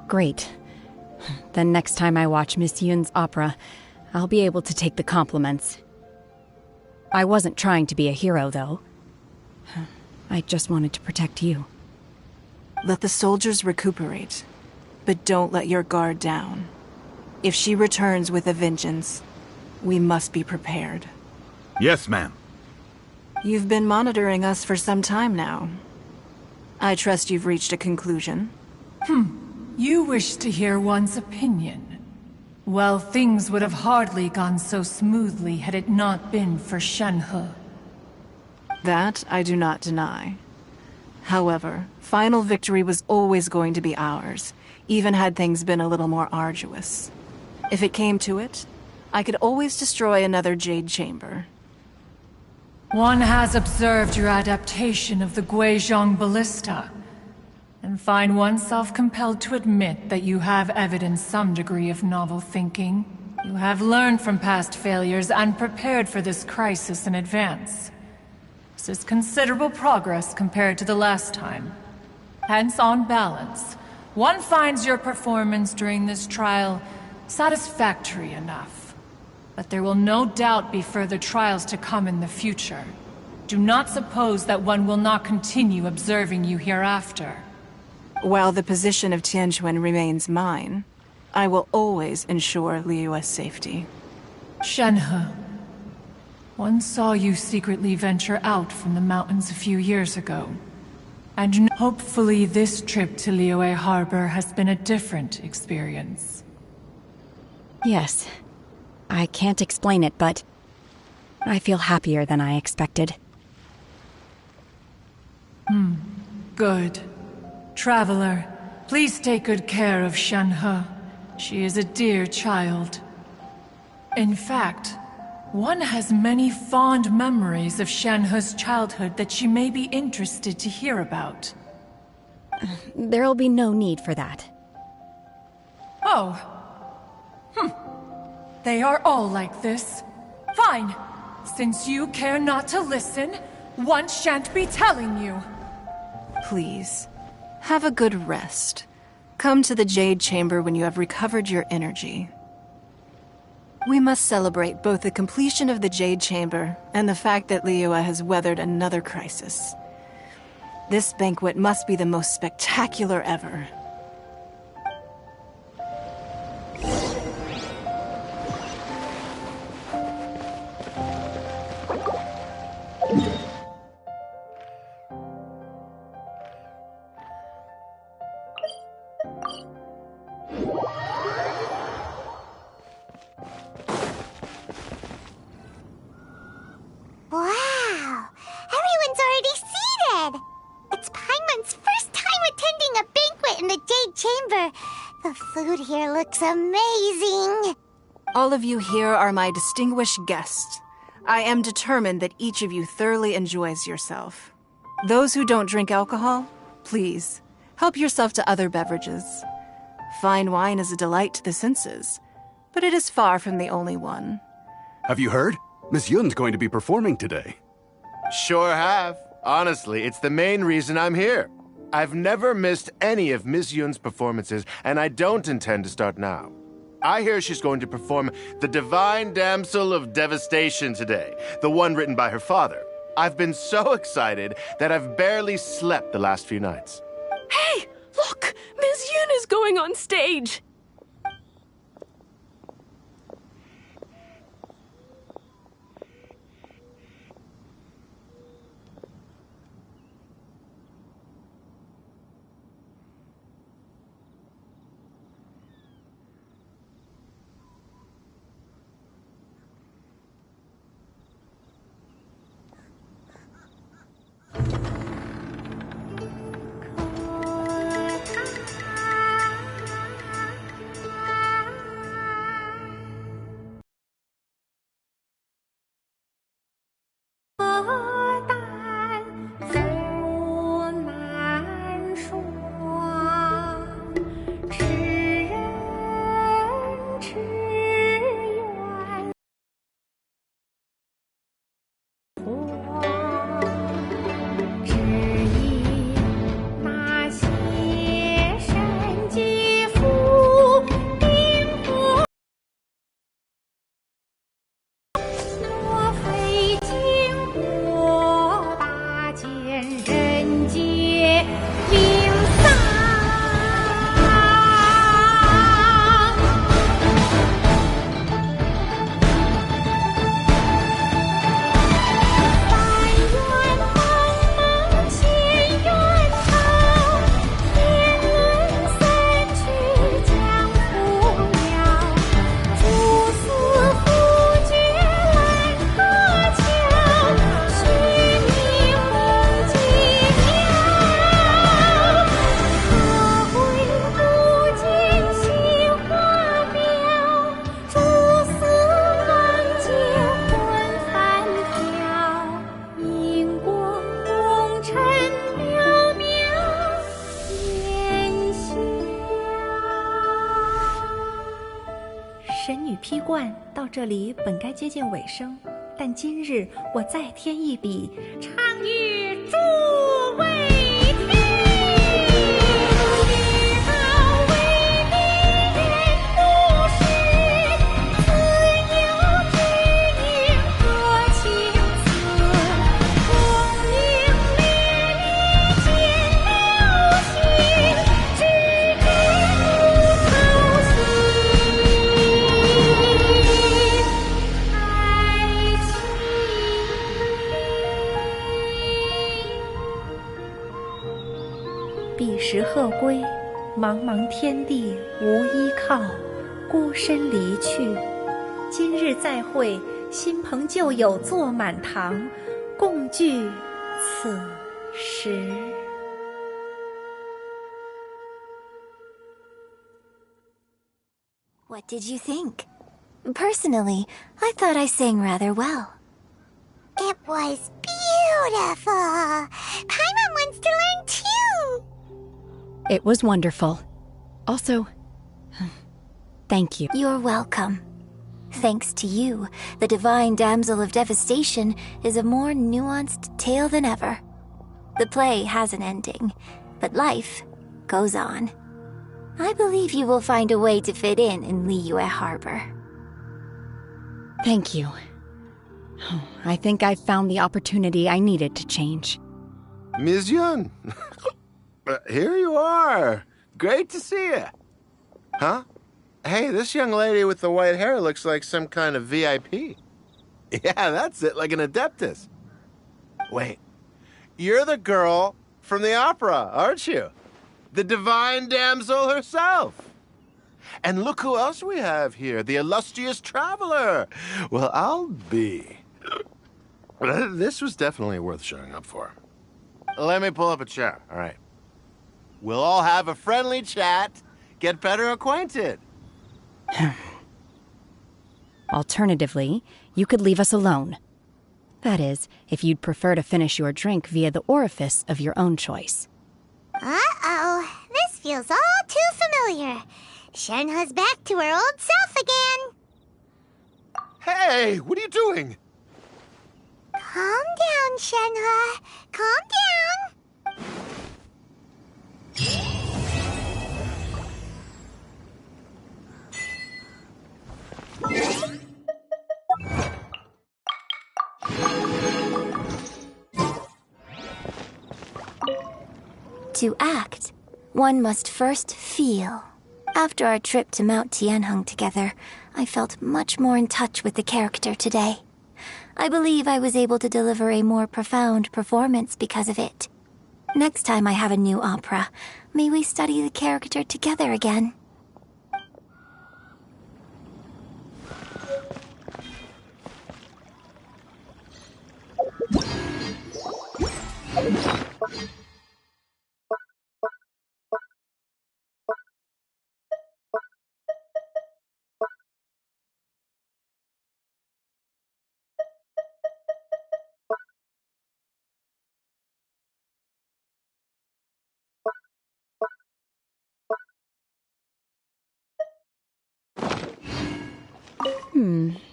Great. Then next time I watch Miss Yun's opera, I'll be able to take the compliments. I wasn't trying to be a hero, though. I just wanted to protect you. Let the soldiers recuperate, but don't let your guard down. If she returns with a vengeance, we must be prepared. Yes, ma'am. You've been monitoring us for some time now. I trust you've reached a conclusion. You wish to hear one's opinion. Well, things would have hardly gone so smoothly had it not been for Shenhe. That I do not deny. However, final victory was always going to be ours, even had things been a little more arduous. If it came to it, I could always destroy another Jade Chamber. One has observed your adaptation of the Guizhong Ballista, and find oneself compelled to admit that you have evidenced some degree of novel thinking. You have learned from past failures and prepared for this crisis in advance. This is considerable progress compared to the last time. Hence, on balance, one finds your performance during this trial satisfactory enough. But there will no doubt be further trials to come in the future. Do not suppose that one will not continue observing you hereafter. While the position of Tianquan remains mine, I will always ensure Liyue's safety. Shenhe, one saw you secretly venture out from the mountains a few years ago. And hopefully this trip to Liyue Harbor has been a different experience. Yes. I can't explain it, but I feel happier than I expected. Good. Traveler, please take good care of Shenhe. She is a dear child. In fact, one has many fond memories of Shenhe's childhood that she may be interested to hear about. There'll be no need for that. Oh. They are all like this. Fine. Since you care not to listen, one shan't be telling you. Please, have a good rest. Come to the Jade Chamber when you have recovered your energy. We must celebrate both the completion of the Jade Chamber and the fact that Liyue has weathered another crisis. This banquet must be the most spectacular ever. food here looks amazing. All of you here are my distinguished guests. I am determined that each of you thoroughly enjoys yourself. Those who don't drink alcohol, please, help yourself to other beverages. Fine wine is a delight to the senses, but it is far from the only one. Have you heard? Miss Yun's going to be performing today. Sure have. Honestly, it's the main reason I'm here. I've never missed any of Miss Yun's performances, and I don't intend to start now. I hear she's going to perform The Divine Damsel of Devastation today, the one written by her father. I've been so excited that I've barely slept the last few nights. Hey, look! Miss Yun is going on stage!神女披冠到这里本该接近尾声，但今日我再添一笔，唱与诸位听。彼时鹤归，茫茫天地无依靠，孤身离去。今日再会，新朋旧友坐满堂，共聚此时。What did you think? Personally, I thought I sang rather well. It was beautiful. Paimon wants to learn too. It was wonderful. Also, thank you. You're welcome. Thanks to you, the Divine Damsel of Devastation is a more nuanced tale than ever. The play has an ending, but life goes on. I believe you will find a way to fit in Liyue Harbor. Thank you. I think I've found the opportunity I needed to change. Ms. Yun, here you are. Great to see you. Huh? Hey, this young lady with the white hair looks like some kind of VIP. Yeah, that's it, like an adeptus. Wait, you're the girl from the opera, aren't you? The Divine Damsel herself. And look who else we have here, the illustrious traveler. Well, I'll be. This was definitely worth showing up for. Let me pull up a chair, all right. We'll all have a friendly chat, get better acquainted. Alternatively, you could leave us alone. That is, if you'd prefer to finish your drink via the orifice of your own choice. Uh-oh, this feels all too familiar. Shenhe's back to her old self again. Hey, what are you doing? Calm down, Shenhe. Calm down. To act, one must first feel. After our trip to Mount Tianheng together, I felt much more in touch with the character today. I believe I was able to deliver a more profound performance because of it. Next time I have a new opera, may we study the character together again.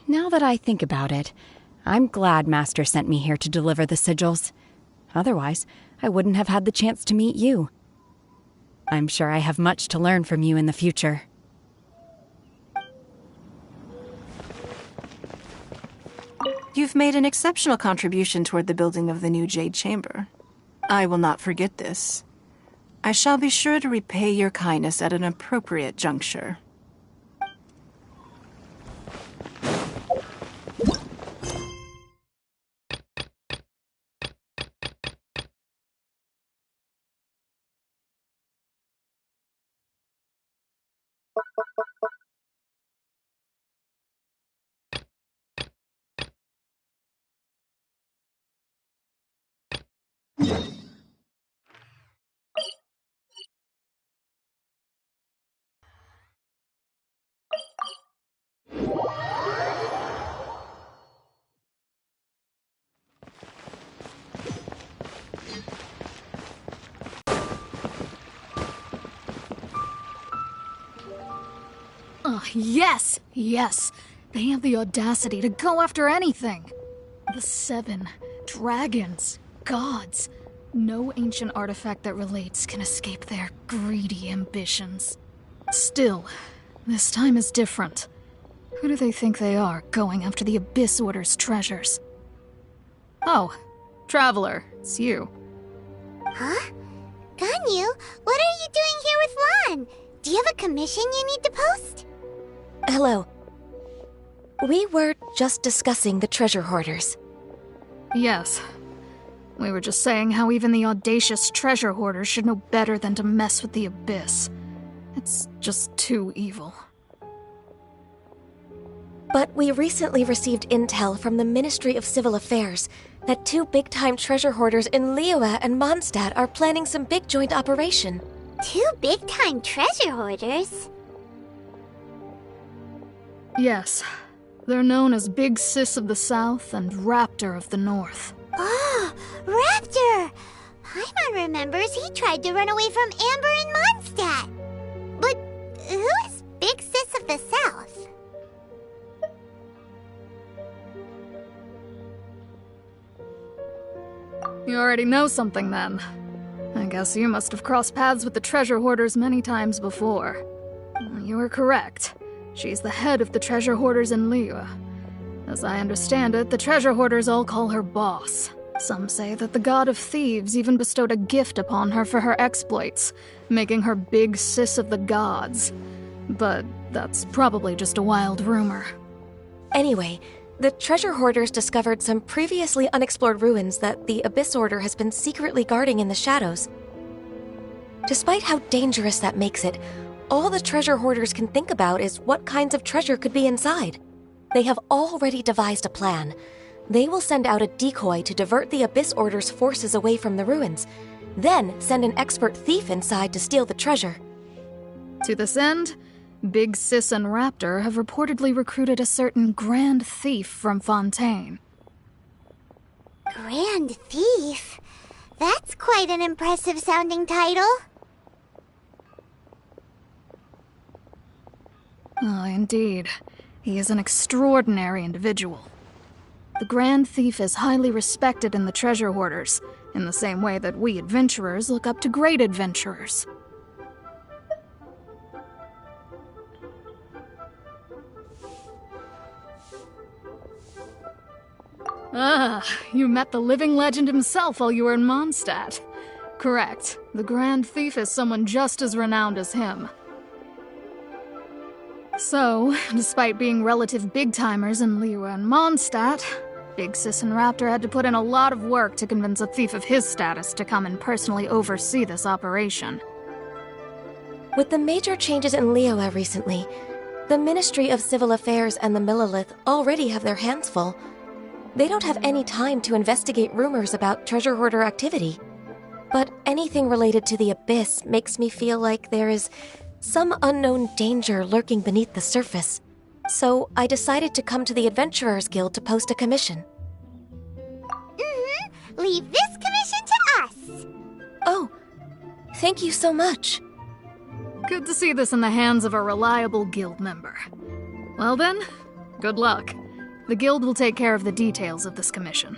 Now that I think about it, I'm glad Master sent me here to deliver the sigils. Otherwise, I wouldn't have had the chance to meet you. I'm sure I have much to learn from you in the future. You've made an exceptional contribution toward the building of the new Jade Chamber. I will not forget this. I shall be sure to repay your kindness at an appropriate juncture. Yes! Yes! They have the audacity to go after anything! The 7 dragons, gods. No ancient artifact that relates can escape their greedy ambitions. Still, this time is different. Who do they think they are, going after the Abyss Order's treasures? Oh, Traveler, it's you. Huh? Ganyu, what are you doing here with Lan? Do you have a commission you need to post? Hello. We were just discussing the treasure hoarders. Yes. We were just saying how even the audacious treasure hoarders should know better than to mess with the Abyss. It's just too evil. But we recently received intel from the Ministry of Civil Affairs that 2 big-time treasure hoarders in Liyue and Mondstadt are planning some big joint operation. 2 big-time treasure hoarders? Yes. They're known as Big Sis of the South and Raptor of the North. Oh, Raptor! Paimon remembers he tried to run away from Amber in Mondstadt. But who is Big Sis of the South? You already know something then. I guess you must have crossed paths with the treasure hoarders many times before. You were correct. She's the head of the treasure hoarders in Liyue. As I understand it, the treasure hoarders all call her boss. Some say that the god of thieves even bestowed a gift upon her for her exploits, making her Big Sis of the gods. But that's probably just a wild rumor. Anyway, the treasure hoarders discovered some previously unexplored ruins that the Abyss Order has been secretly guarding in the shadows. Despite how dangerous that makes it, all the treasure hoarders can think about is what kinds of treasure could be inside. They have already devised a plan. They will send out a decoy to divert the Abyss Order's forces away from the ruins, then send an expert thief inside to steal the treasure. To this end, Big Sis and Raptor have reportedly recruited a certain Grand Thief from Fontaine. Grand Thief? That's quite an impressive sounding title. Oh, indeed. He is an extraordinary individual. The Grand Thief is highly respected in the treasure hoarders, in the same way that we adventurers look up to great adventurers. Ah, you met the living legend himself while you were in Mondstadt. Correct. The Grand Thief is someone just as renowned as him. So, despite being relative big-timers in Liyue and Mondstadt, Big Sis and Raptor had to put in a lot of work to convince a thief of his status to come and personally oversee this operation. With the major changes in Liyue recently, the Ministry of Civil Affairs and the Millelith already have their hands full. They don't have any time to investigate rumors about treasure hoarder activity. But anything related to the Abyss makes me feel like there is some unknown danger lurking beneath the surface. So I decided to come to the Adventurers Guild to post a commission. Leave this commission to us! Oh, thank you so much. Good to see this in the hands of a reliable guild member. Well then, good luck. The guild will take care of the details of this commission.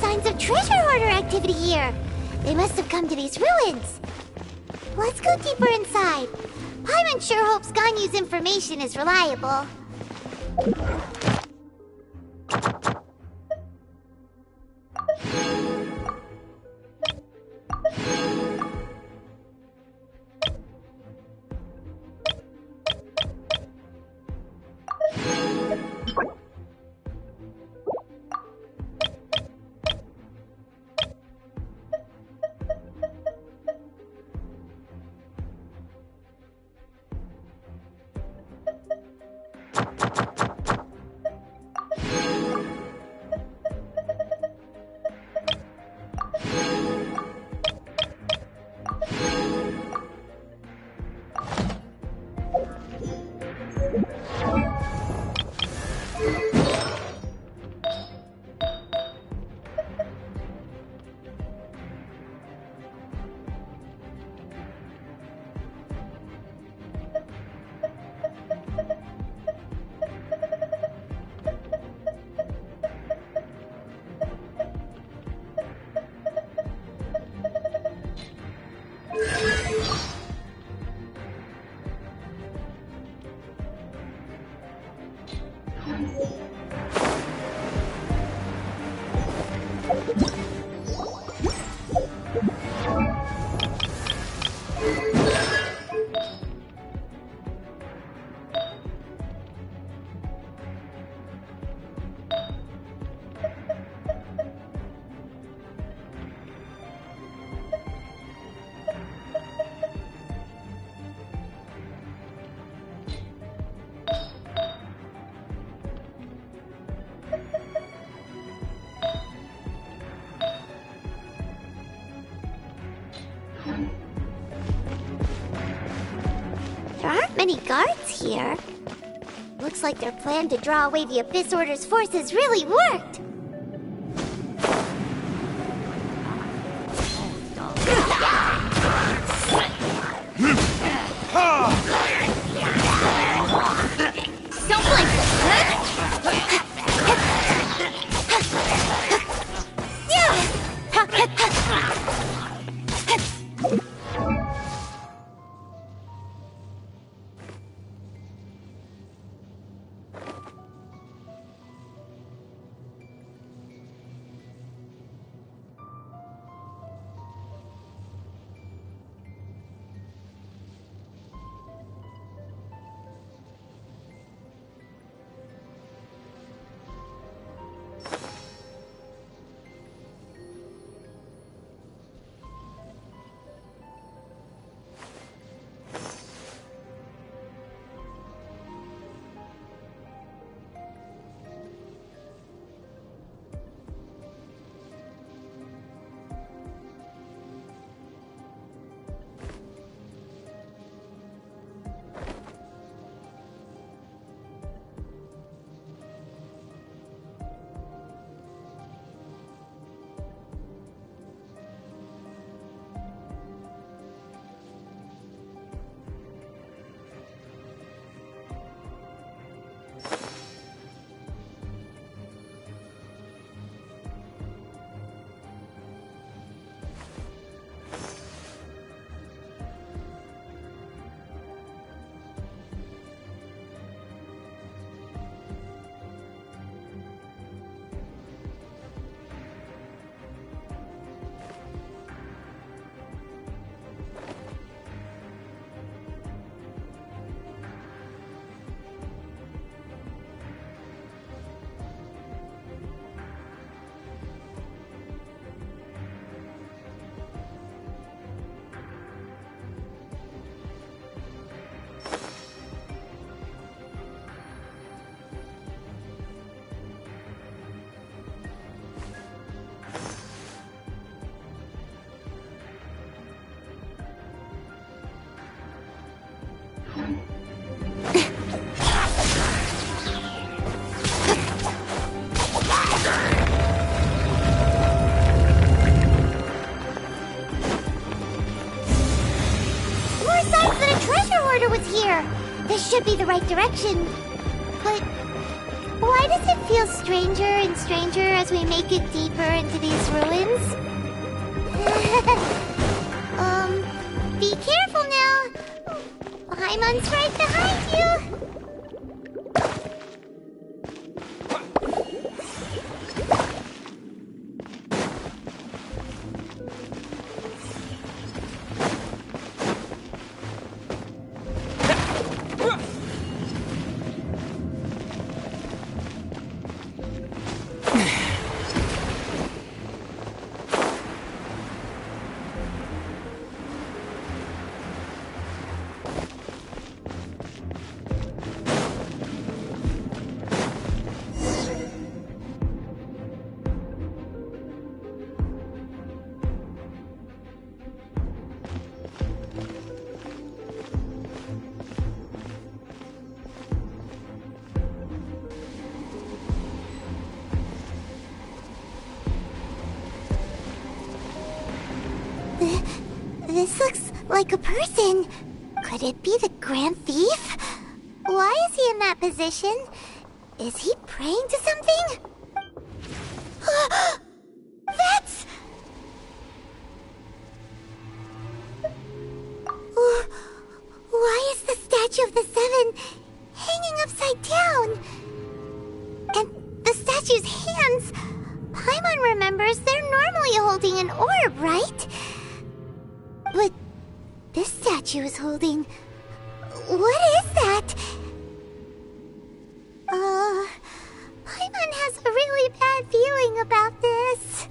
signs of treasure hoarder activity here. They must have come to these ruins. Let's go deeper inside. even sure hopes Ganyu's information is reliable. There aren't many guards here. Looks like their plan to draw away the Abyss Order's forces really worked. Don't blink! This should be the right direction. But why does it feel stranger and stranger as we make it deeper into these ruins? Be careful now. Paimon's right behind you! This looks like a person. Could it be the Grand Thief? Why is he in that position? Is he praying to something? That's... Why is the Statue of the Seven hanging upside down? And the statue's hands... Paimon remembers they're normally holding an orb, right? But this statue is holding... What is that? Paimon has a really bad feeling about this.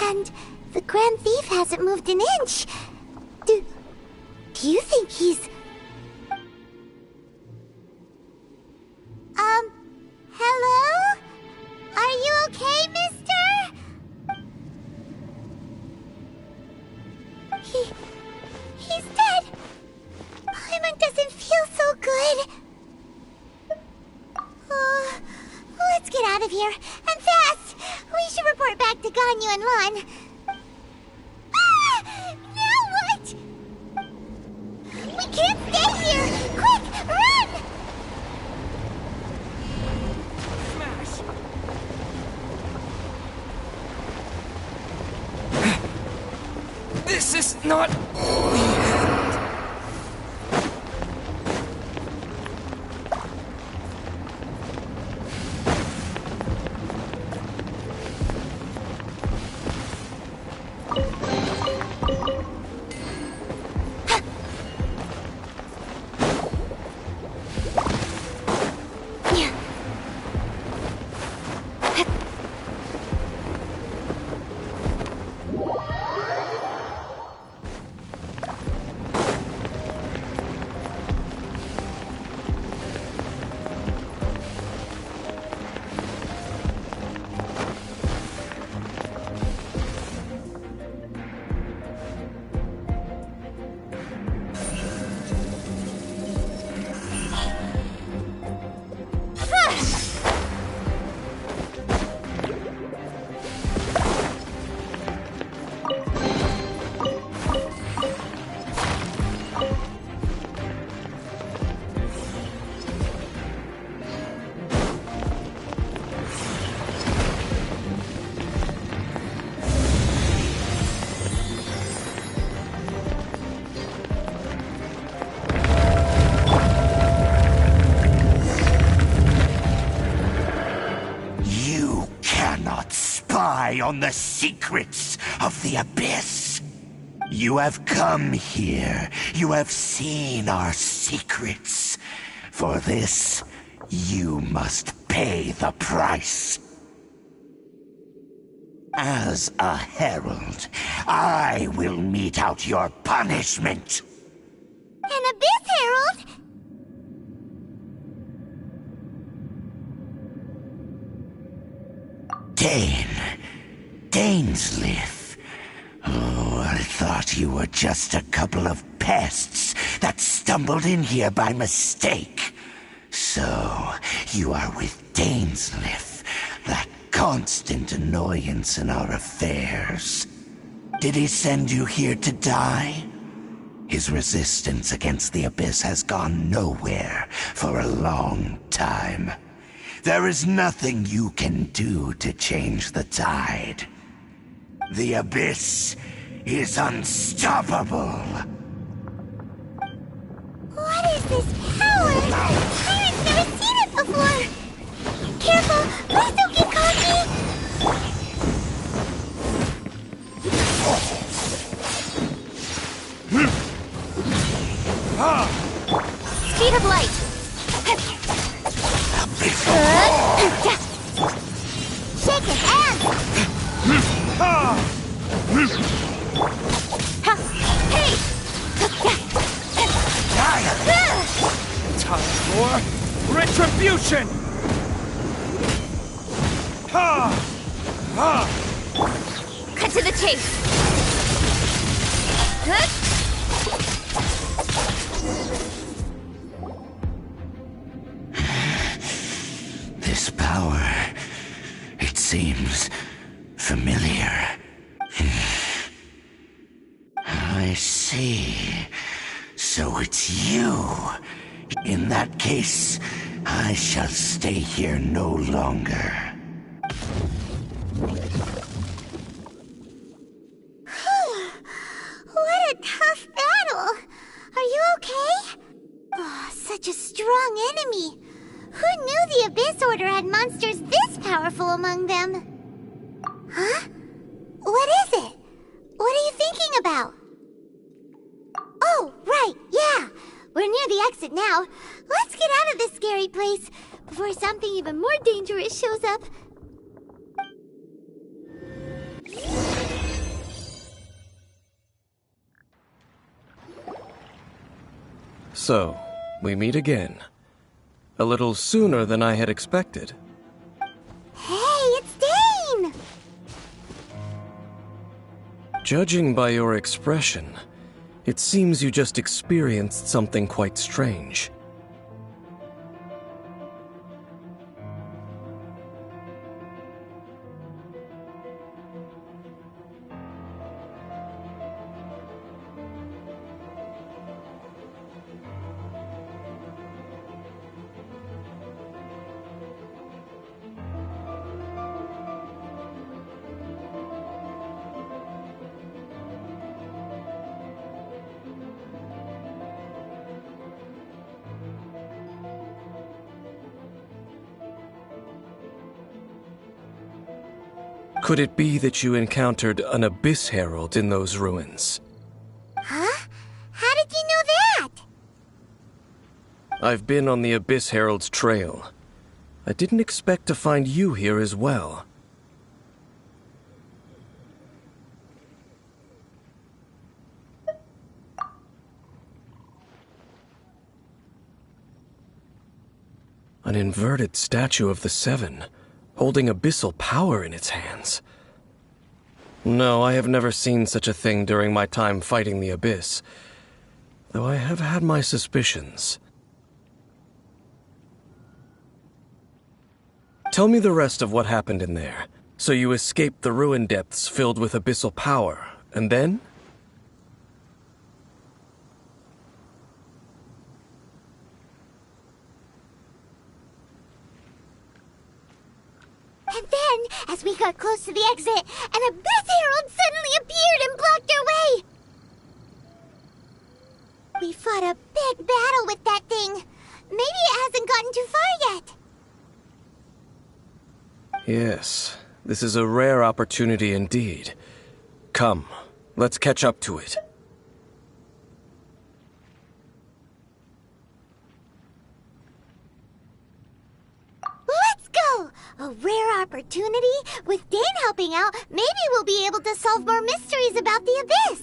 And the Grand Thief hasn't moved an inch. Do you think he's... Hello? Are you okay, mister? He's dead. Paimon doesn't feel so good. Let's get out of here, and fast! We should report back to Ganyu and Lon. Now what? We can't stay here! Quick, run! This is not the end. On the secrets of the Abyss. You have come here. You have seen our secrets. For this, you must pay the price. As a herald, I will mete out your punishment. An Abyss Herald? Dainsleif. Oh, I thought you were just a couple of pests that stumbled in here by mistake. So, you are with Dainsleif, that constant annoyance in our affairs. Did he send you here to die? His resistance against the Abyss has gone nowhere for a long time. There is nothing you can do to change the tide. The Abyss is unstoppable. What is this power? Pirate's never seen it before. Careful, please don't get cocky. Speed of light. Shake it, and... Hey! Time for retribution! Cut to the chase! This power, it seems familiar. I see. So it's you. In that case, I shall stay here no longer. What a tough battle! Are you okay? Oh, such a strong enemy. Who knew the Abyss Order had monsters this powerful among them? Huh? What is it? What are you thinking about? Oh, right, yeah. We're near the exit now. Let's get out of this scary place before something even more dangerous shows up. So, we meet again. A little sooner than I had expected. Hey, it's Dane! Judging by your expression, it seems you just experienced something quite strange. Could it be that you encountered an Abyss Herald in those ruins? Huh? How did you know that? I've been on the Abyss Herald's trail. I didn't expect to find you here as well. An inverted statue of the Seven, holding abyssal power in its hands. No, I have never seen such a thing during my time fighting the Abyss, though I have had my suspicions. Tell me the rest of what happened in there. So you escaped the ruin depths filled with abyssal power, and then? And then, as we got close to the exit, an Abyss Herald suddenly appeared and blocked our way! We fought a big battle with that thing. Maybe it hasn't gotten too far yet. Yes, this is a rare opportunity indeed. Come, let's catch up to it. Let's go! A rare opportunity? With Dane helping out, maybe we'll be able to solve more mysteries about the Abyss!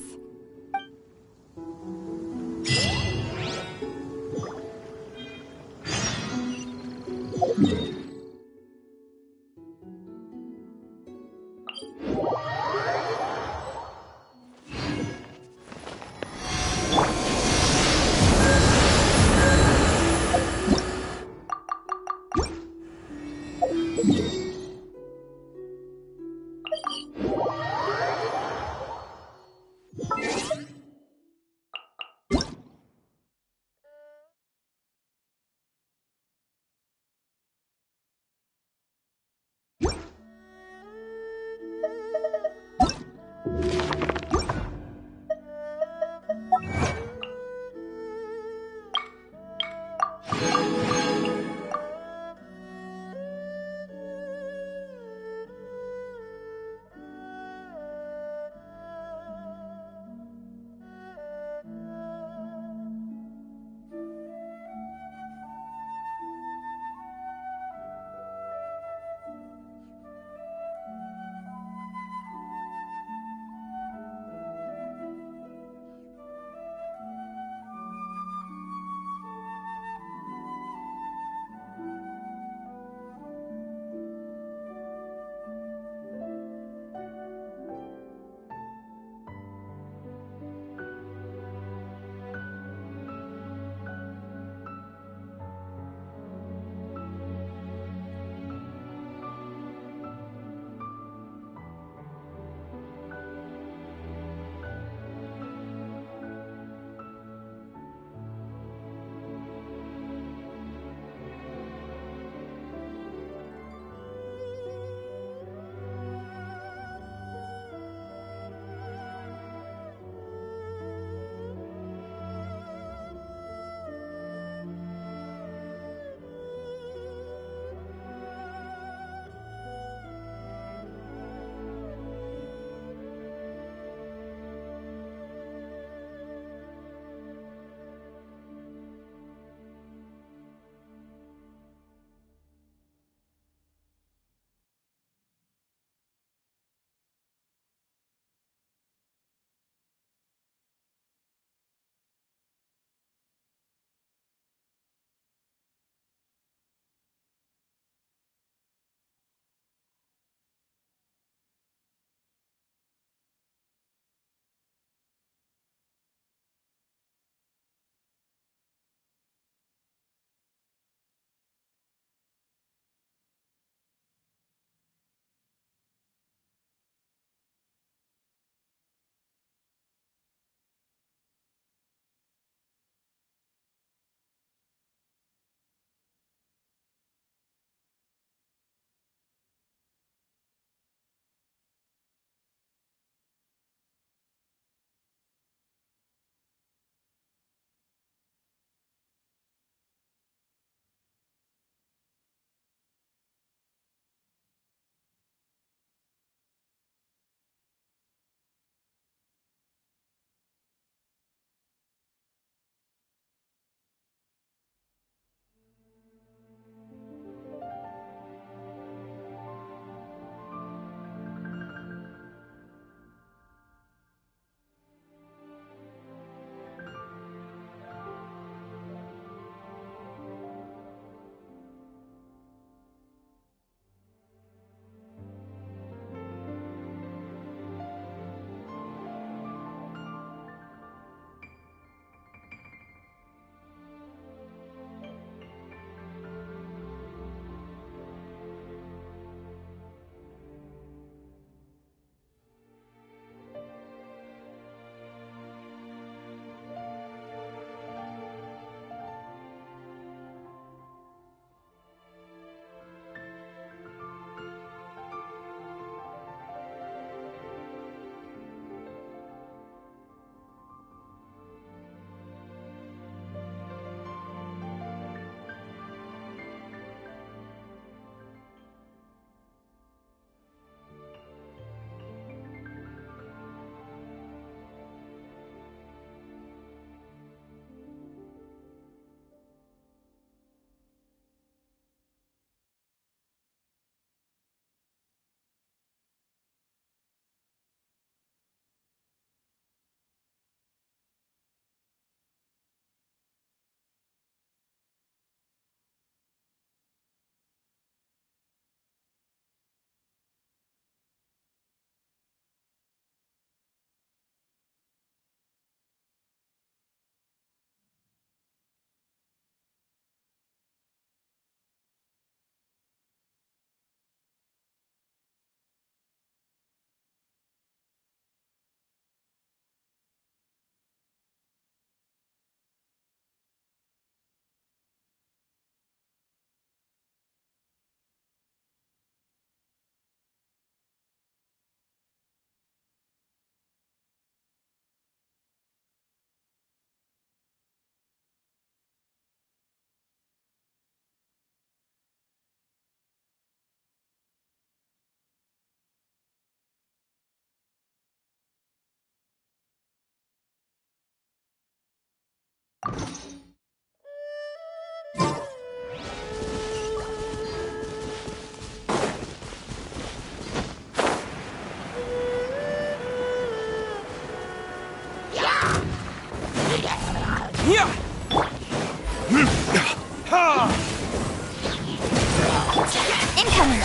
Incoming!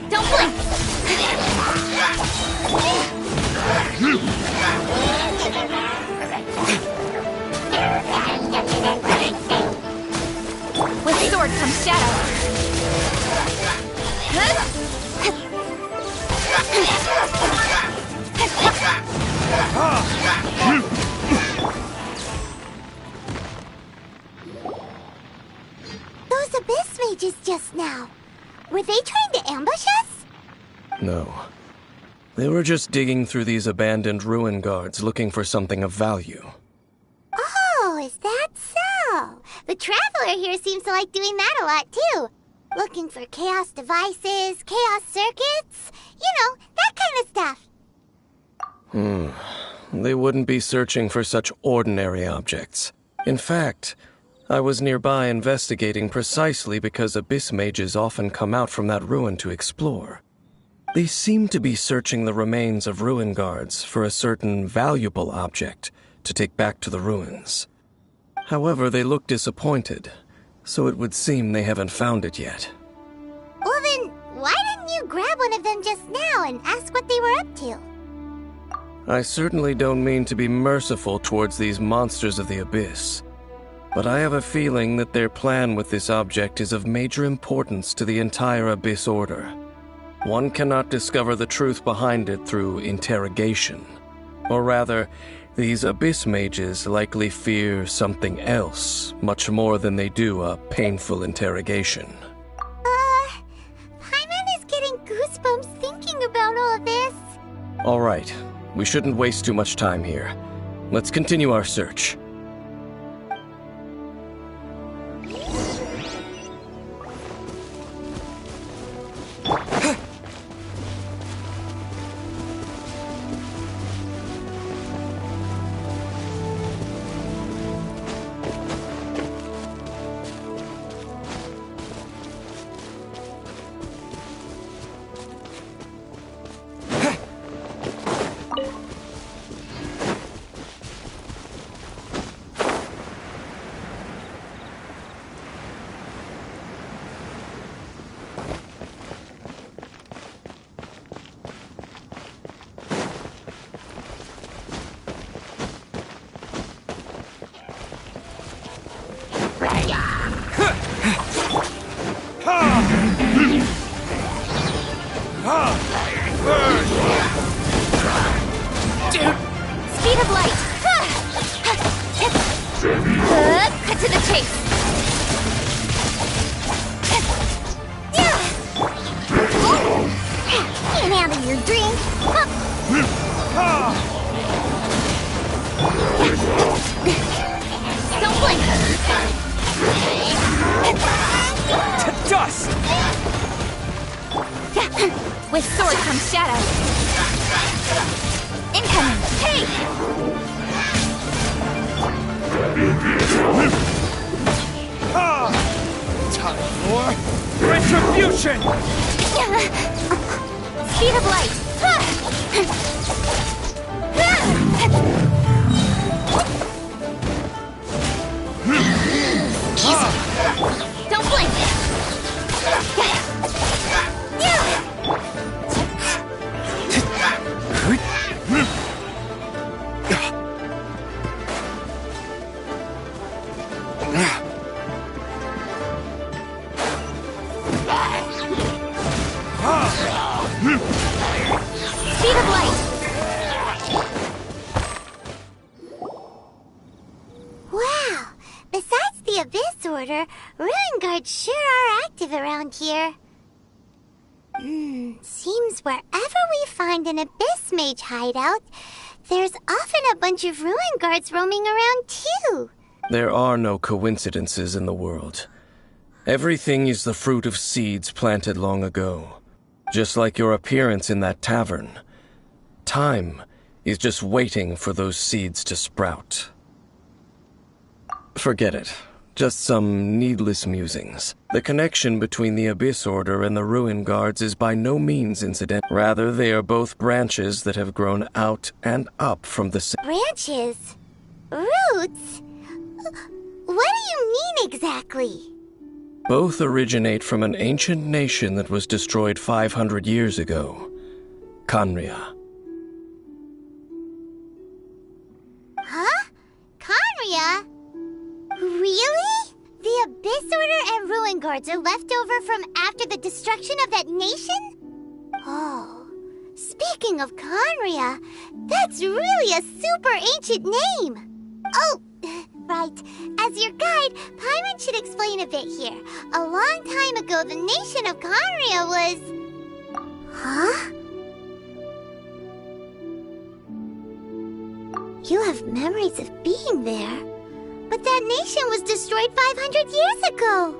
Don't blink! With sword comes shadow. Those abyss mages just now. Were they trying to ambush us? No. They were just digging through these abandoned ruin guards looking for something of value. Oh, is that so? The Traveler here seems to like doing that a lot, too. Looking for chaos devices, chaos circuits, you know, that kind of stuff. They wouldn't be searching for such ordinary objects. In fact, I was nearby investigating precisely because abyss mages often come out from that ruin to explore. They seem to be searching the remains of ruin guards for a certain valuable object to take back to the ruins. However, they look disappointed, so it would seem they haven't found it yet. Well then, why didn't you grab one of them just now and ask what they were up to? I certainly don't mean to be merciful towards these monsters of the abyss, but I have a feeling that their plan with this object is of major importance to the entire Abyss Order. One cannot discover the truth behind it through interrogation. Or rather, these Abyss mages likely fear something else, much more than they do a painful interrogation. Paimon is getting goosebumps thinking about all of this. All right, we shouldn't waste too much time here. Let's continue our search. Speed of light! Cut to the chase! Get out of your drink! Don't blink! To dust! With sword comes shadow. Incoming! Hey! Time for retribution! Speed of light! Don't blink! Speed of light! Wow! Besides the Abyss Order, Ruin Guards sure are active around here. Seems wherever we find an Abyss Mage hideout, there's often a bunch of Ruin Guards roaming around too. There are no coincidences in the world. Everything is the fruit of seeds planted long ago. Just like your appearance in that tavern. Time is just waiting for those seeds to sprout. Forget it. Just some needless musings. The connection between the Abyss Order and the Ruin Guards is by no means incidental. Rather, they are both branches that have grown out and up from the same... Branches? Roots? What do you mean exactly? Both originate from an ancient nation that was destroyed 500 years ago. Khaenri'ah. Huh? Khaenri'ah? Really? The Abyss Order and Ruin Guards are left over from after the destruction of that nation? Oh, speaking of Khaenri'ah, that's really a super ancient name. Oh, right. As your guide, Paimon should explain a bit here. A long time ago, the nation of Khaenri'ah was... Huh? You have memories of being there. But that nation was destroyed 500 years ago!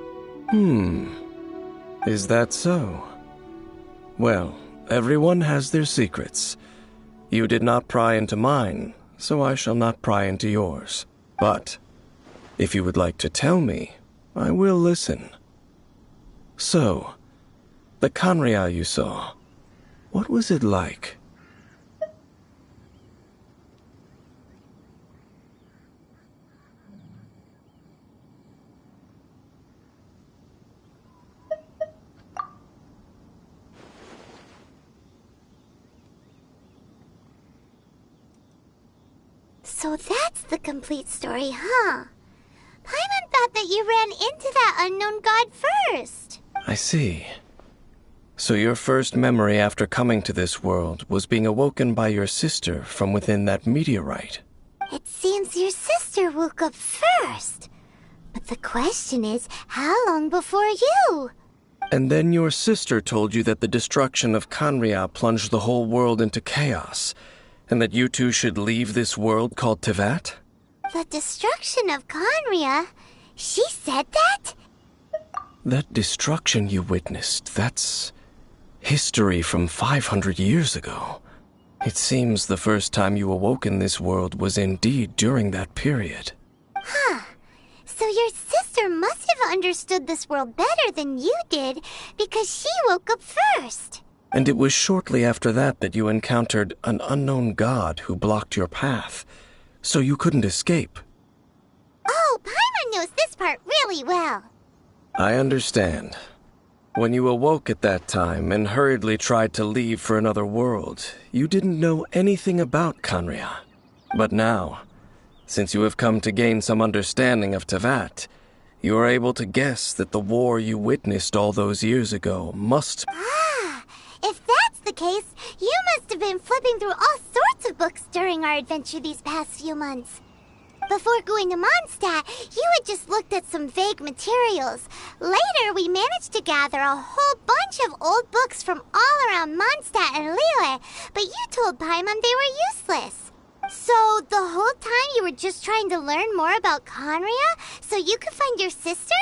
Is that so? Well, everyone has their secrets. You did not pry into mine, so I shall not pry into yours. But, if you would like to tell me, I will listen. So, the Khaenri'ah you saw, what was it like? So that's the complete story, huh? Paimon thought that you ran into that unknown god first. I see. So your first memory after coming to this world was being awoken by your sister from within that meteorite. It seems your sister woke up first. But the question is, how long before you? And then your sister told you that the destruction of Khaenri'ah plunged the whole world into chaos, and that you two should leave this world called Teyvat? The destruction of Khaenri'ah? She said that? That destruction you witnessed, that's history from 500 years ago. It seems the first time you awoke in this world was indeed during that period. Huh. So your sister must have understood this world better than you did, because she woke up first. And it was shortly after that that you encountered an unknown god who blocked your path, so you couldn't escape. Oh, Paimon knows this part really well. I understand. When you awoke at that time and hurriedly tried to leave for another world, you didn't know anything about Khaenri'ah. But now, since you have come to gain some understanding of Teyvat, you are able to guess that the war you witnessed all those years ago must... If that's the case, you must have been flipping through all sorts of books during our adventure these past few months. Before going to Mondstadt, you had just looked at some vague materials. Later, we managed to gather a whole bunch of old books from all around Mondstadt and Liyue, but you told Paimon they were useless. So, the whole time you were just trying to learn more about Khaenri'ah so you could find your sister?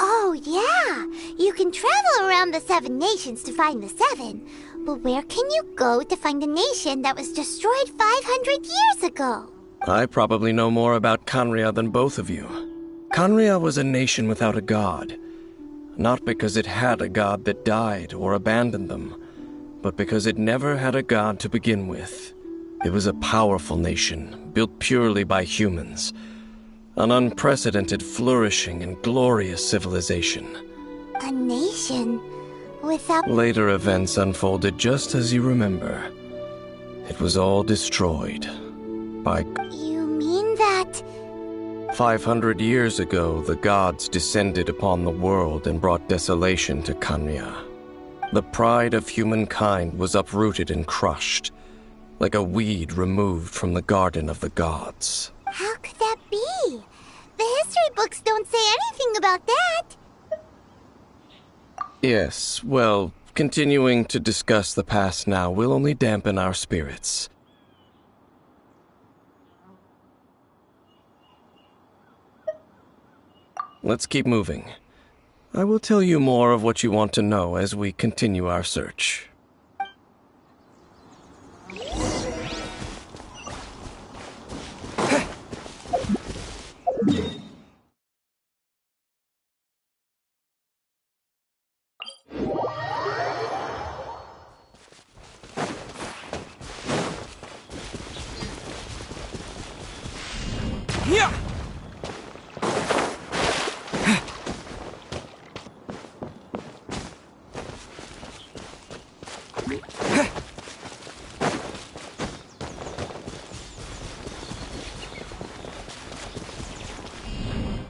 Oh, yeah. You can travel around the 7 nations to find the 7. But where can you go to find a nation that was destroyed 500 years ago? I probably know more about Khaenri'ah than both of you. Khaenri'ah was a nation without a god. Not because it had a god that died or abandoned them, but because it never had a god to begin with. It was a powerful nation, built purely by humans. An unprecedented, flourishing, and glorious civilization. A nation without... Later events unfolded just as you remember. It was all destroyed by... You mean that... 500 years ago, the gods descended upon the world and brought desolation to Khaenri'ah. The pride of humankind was uprooted and crushed, like a weed removed from the garden of the gods. How could that be? The history books don't say anything about that. Yes, well, continuing to discuss the past now will only dampen our spirits. Let's keep moving. I will tell you more of what you want to know as we continue our search.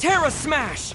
Terra Smash!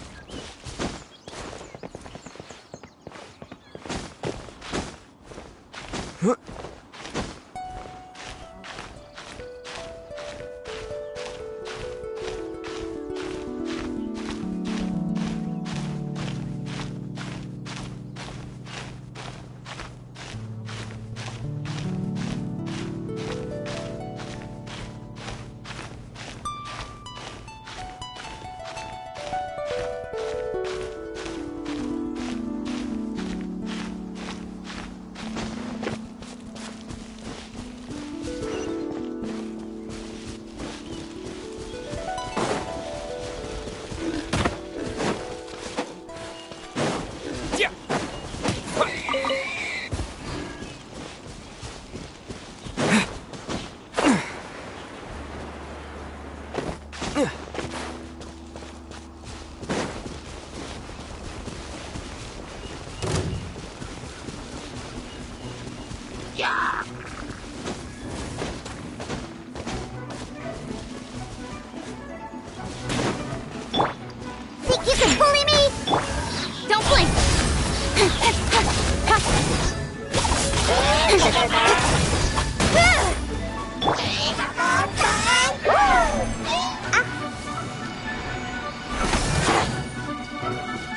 Think you can bully me? Don't blink!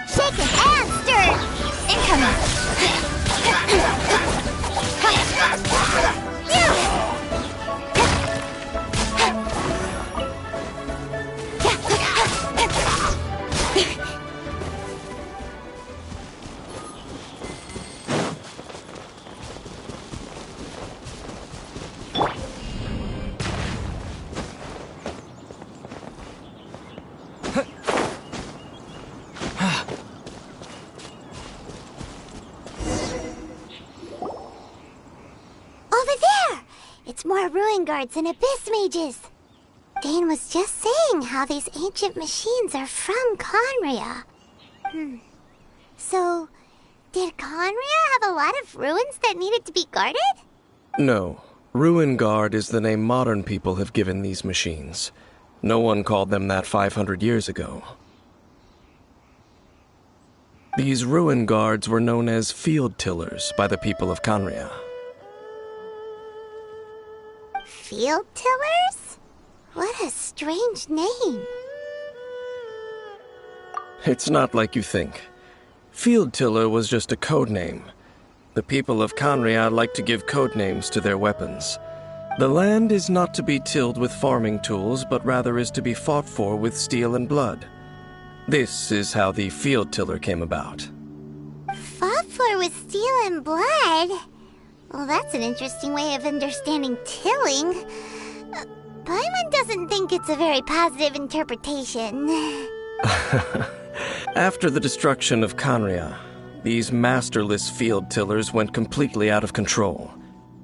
Shaken and stirred! Incoming! Over there! It's more ruin guards and abyss mages. Dane was just saying how these ancient machines are from Conria. So, did Conria have a lot of ruins that needed to be guarded? No. Ruin Guard is the name modern people have given these machines. No one called them that 500 years ago. These ruin guards were known as field tillers by the people of Conria. Field tillers? What a strange name. It's not like you think. Field tiller was just a code name. The people of Conria like to give code names to their weapons. The land is not to be tilled with farming tools, but rather is to be fought for with steel and blood. This is how the field tiller came about. Fought for with steel and blood? Well, that's an interesting way of understanding tilling. Paimon doesn't think it's a very positive interpretation. After the destruction of Conria, these masterless field tillers went completely out of control.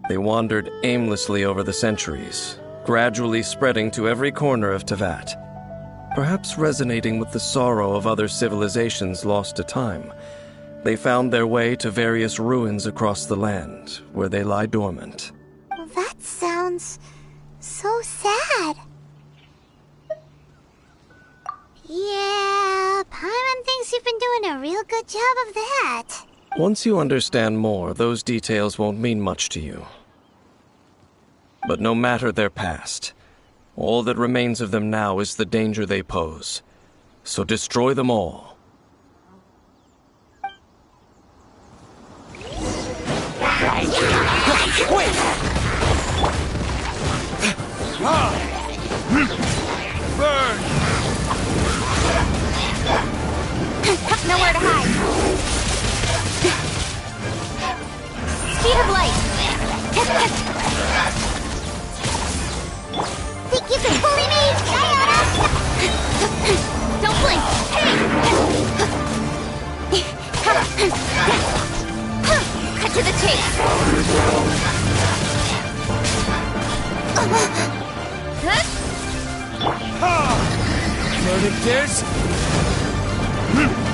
They wandered aimlessly over the centuries, gradually spreading to every corner of Teyvat. Perhaps resonating with the sorrow of other civilizations lost to time, they found their way to various ruins across the land, where they lie dormant. Well, that sounds so sad. Yeah, Paimon thinks you've been doing a real good job of that. Once you understand more, those details won't mean much to you. But no matter their past, all that remains of them now is the danger they pose. So destroy them all. Wait! Burn! Nowhere to hide. Speed of light. Think you can bully me? Don't blink. Cut to the chase. Verdict is...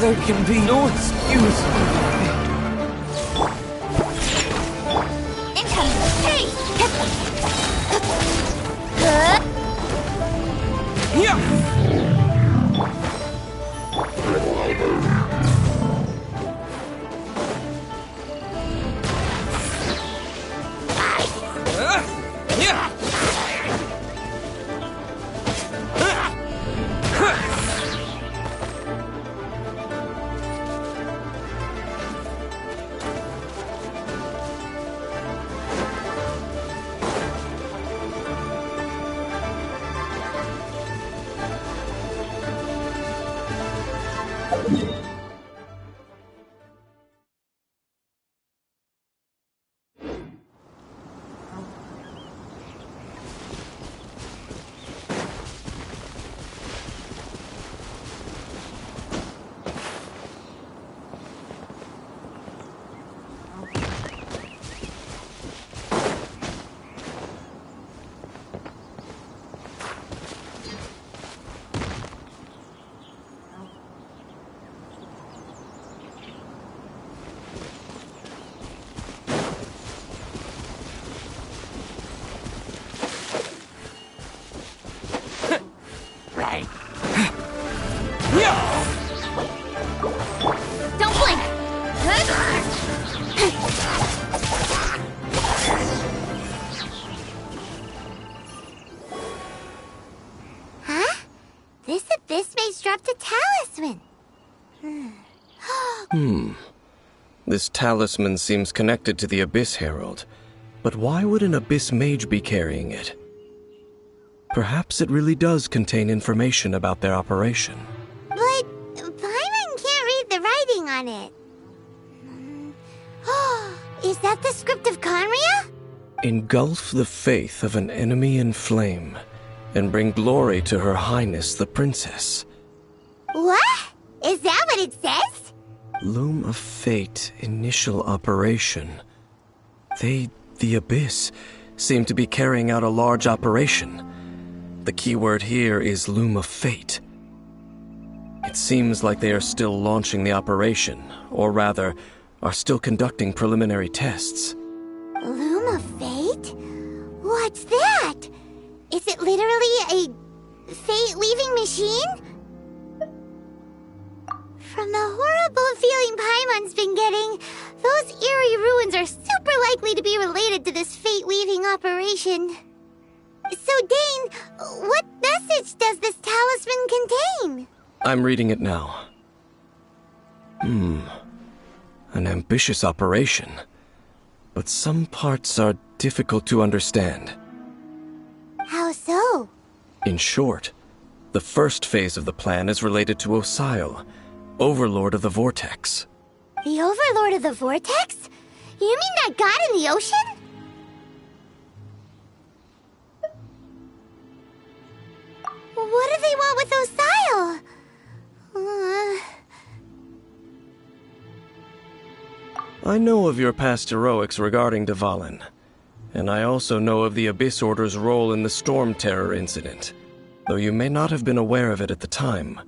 there can be no excuse. Incoming. Hey! Yeah! Don't blink! Huh? This abyss maze dropped a talisman. This talisman seems connected to the Abyss Herald. But why would an Abyss Mage be carrying it? Perhaps it really does contain information about their operation. But Paimon can't read the writing on it. Is that the script of Conria? Engulf the faith of an enemy in flame, and bring glory to Her Highness the Princess. What? Is that what it says? Loom of Fate, initial operation. They, the Abyss, seem to be carrying out a large operation. The key word here is Loom of Fate. It seems like they are still launching the operation, or rather, are still conducting preliminary tests. Loom of Fate? What's that? Is it literally a fate-leaving machine? From the horrible feeling Paimon's been getting, those eerie ruins are super likely to be related to this fate-leaving operation. So, Dane, what message does this talisman contain? I'm reading it now. An ambitious operation. But some parts are difficult to understand. How so? In short, the first phase of the plan is related to Osile, Overlord of the Vortex. The Overlord of the Vortex? You mean that god in the ocean? What do they want with Osile? I know of your past heroics regarding Dvalin, and I also know of the Abyss Order's role in the Storm Terror incident. Though you may not have been aware of it at the time,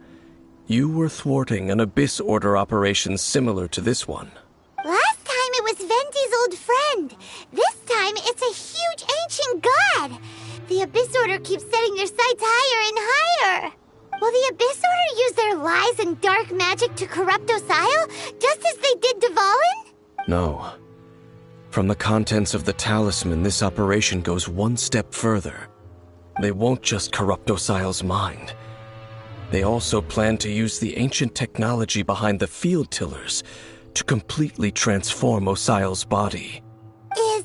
you were thwarting an Abyss Order operation similar to this one. Last time it was Venti's old friend. This time it's a huge ancient god. The Abyss Order keeps setting their sights higher and higher. Will the Abyss Order use their lies and dark magic to corrupt Osile, just as they did Dvalin? No. From the contents of the talisman, this operation goes one step further. They won't just corrupt Osile's mind. They also plan to use the ancient technology behind the field tillers to completely transform Osile's body. Is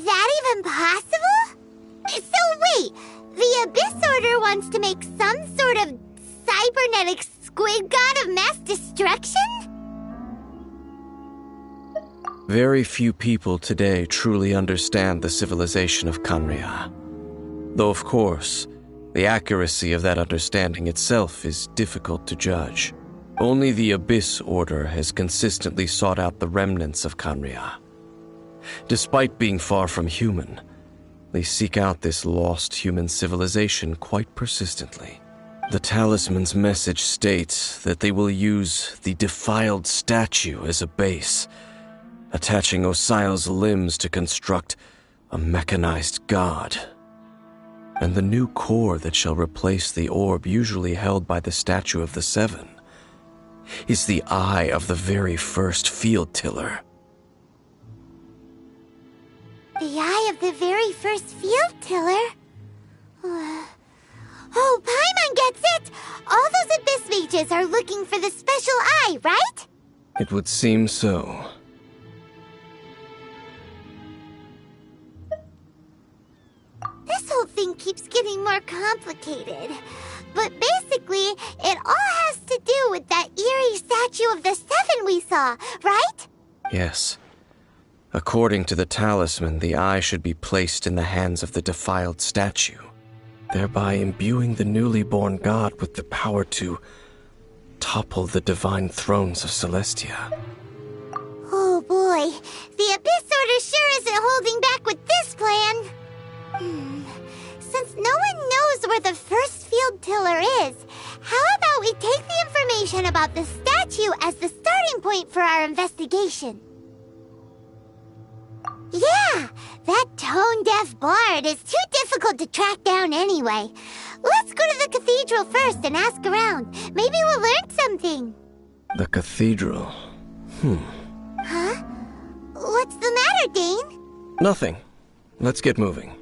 that even possible? So wait, the Abyss Order wants to make some sort of cybernetic squid god of mass destruction? Very few people today truly understand the civilization of Conria. Though, of course, the accuracy of that understanding itself is difficult to judge. Only the Abyss Order has consistently sought out the remnants of Conria. Despite being far from human, they seek out this lost human civilization quite persistently. The talisman's message states that they will use the defiled statue as a base, attaching Osile's limbs to construct a mechanized god. And the new core that shall replace the orb usually held by the Statue of the Seven is the eye of the very first field tiller. The eye of the very first field tiller? Oh, Paimon gets it! All those Abyss mages are looking for the special eye, right? It would seem so. This whole thing keeps getting more complicated. But basically, it all has to do with that eerie statue of the Seven we saw, right? Yes. According to the talisman, the eye should be placed in the hands of the defiled statue, thereby imbuing the newly born god with the power to topple the divine thrones of Celestia. Oh boy, the Abyss Order sure isn't holding back with this plan. Since no one knows where the first field tiller is, how about we take the information about the statue as the starting point for our investigation? Yeah, that tone-deaf bard is too difficult to track down anyway. Let's go to the cathedral first and ask around. Maybe we'll learn something. The cathedral. Huh? What's the matter, Dane? Nothing. Let's get moving.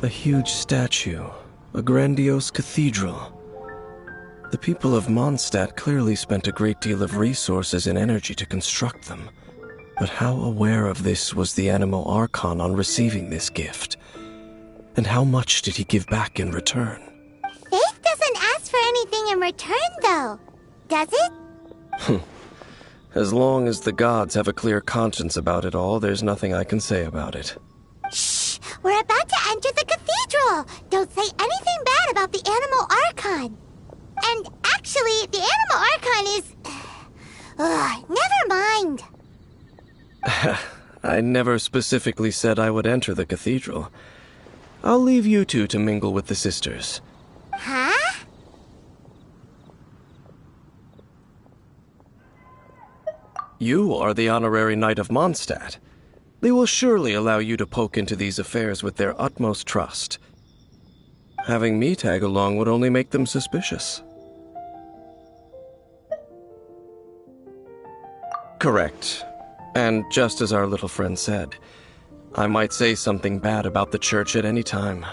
A huge statue, a grandiose cathedral. The people of Mondstadt clearly spent a great deal of resources and energy to construct them. But how aware of this was the Anemo Archon on receiving this gift? And how much did he give back in return? Faith doesn't ask for anything in return, though. Does it? As long as the gods have a clear conscience about it all, there's nothing I can say about it. Shh! We're about to enter the cathedral! Don't say anything bad about the Anemo Archon! And actually, the Anemo Archon is... never mind! I never specifically said I would enter the cathedral. I'll leave you two to mingle with the sisters. Huh? You are the honorary knight of Mondstadt. They will surely allow you to poke into these affairs with their utmost trust. Having me tag along would only make them suspicious. Correct. And just as our little friend said, I might say something bad about the church at any time.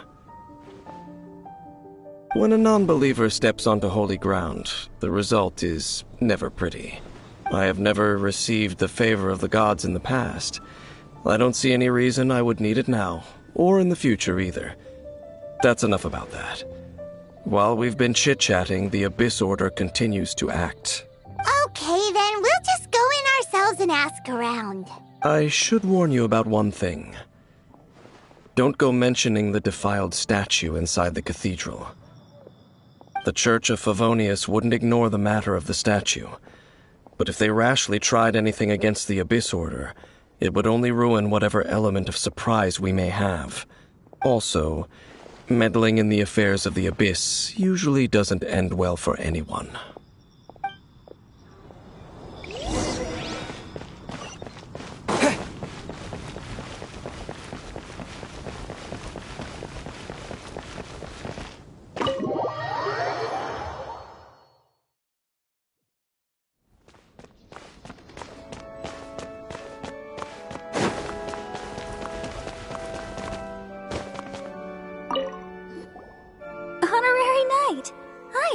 When a non-believer steps onto holy ground, the result is never pretty. I have never received the favor of the gods in the past. I don't see any reason I would need it now, or in the future either. That's enough about that. While we've been chit-chatting, the Abyss Order continues to act. Okay, then we'll just go in ourselves and ask around. I should warn you about one thing. Don't go mentioning the defiled statue inside the cathedral. The Church of Favonius wouldn't ignore the matter of the statue. But if they rashly tried anything against the Abyss Order, it would only ruin whatever element of surprise we may have. Also, meddling in the affairs of the Abyss usually doesn't end well for anyone.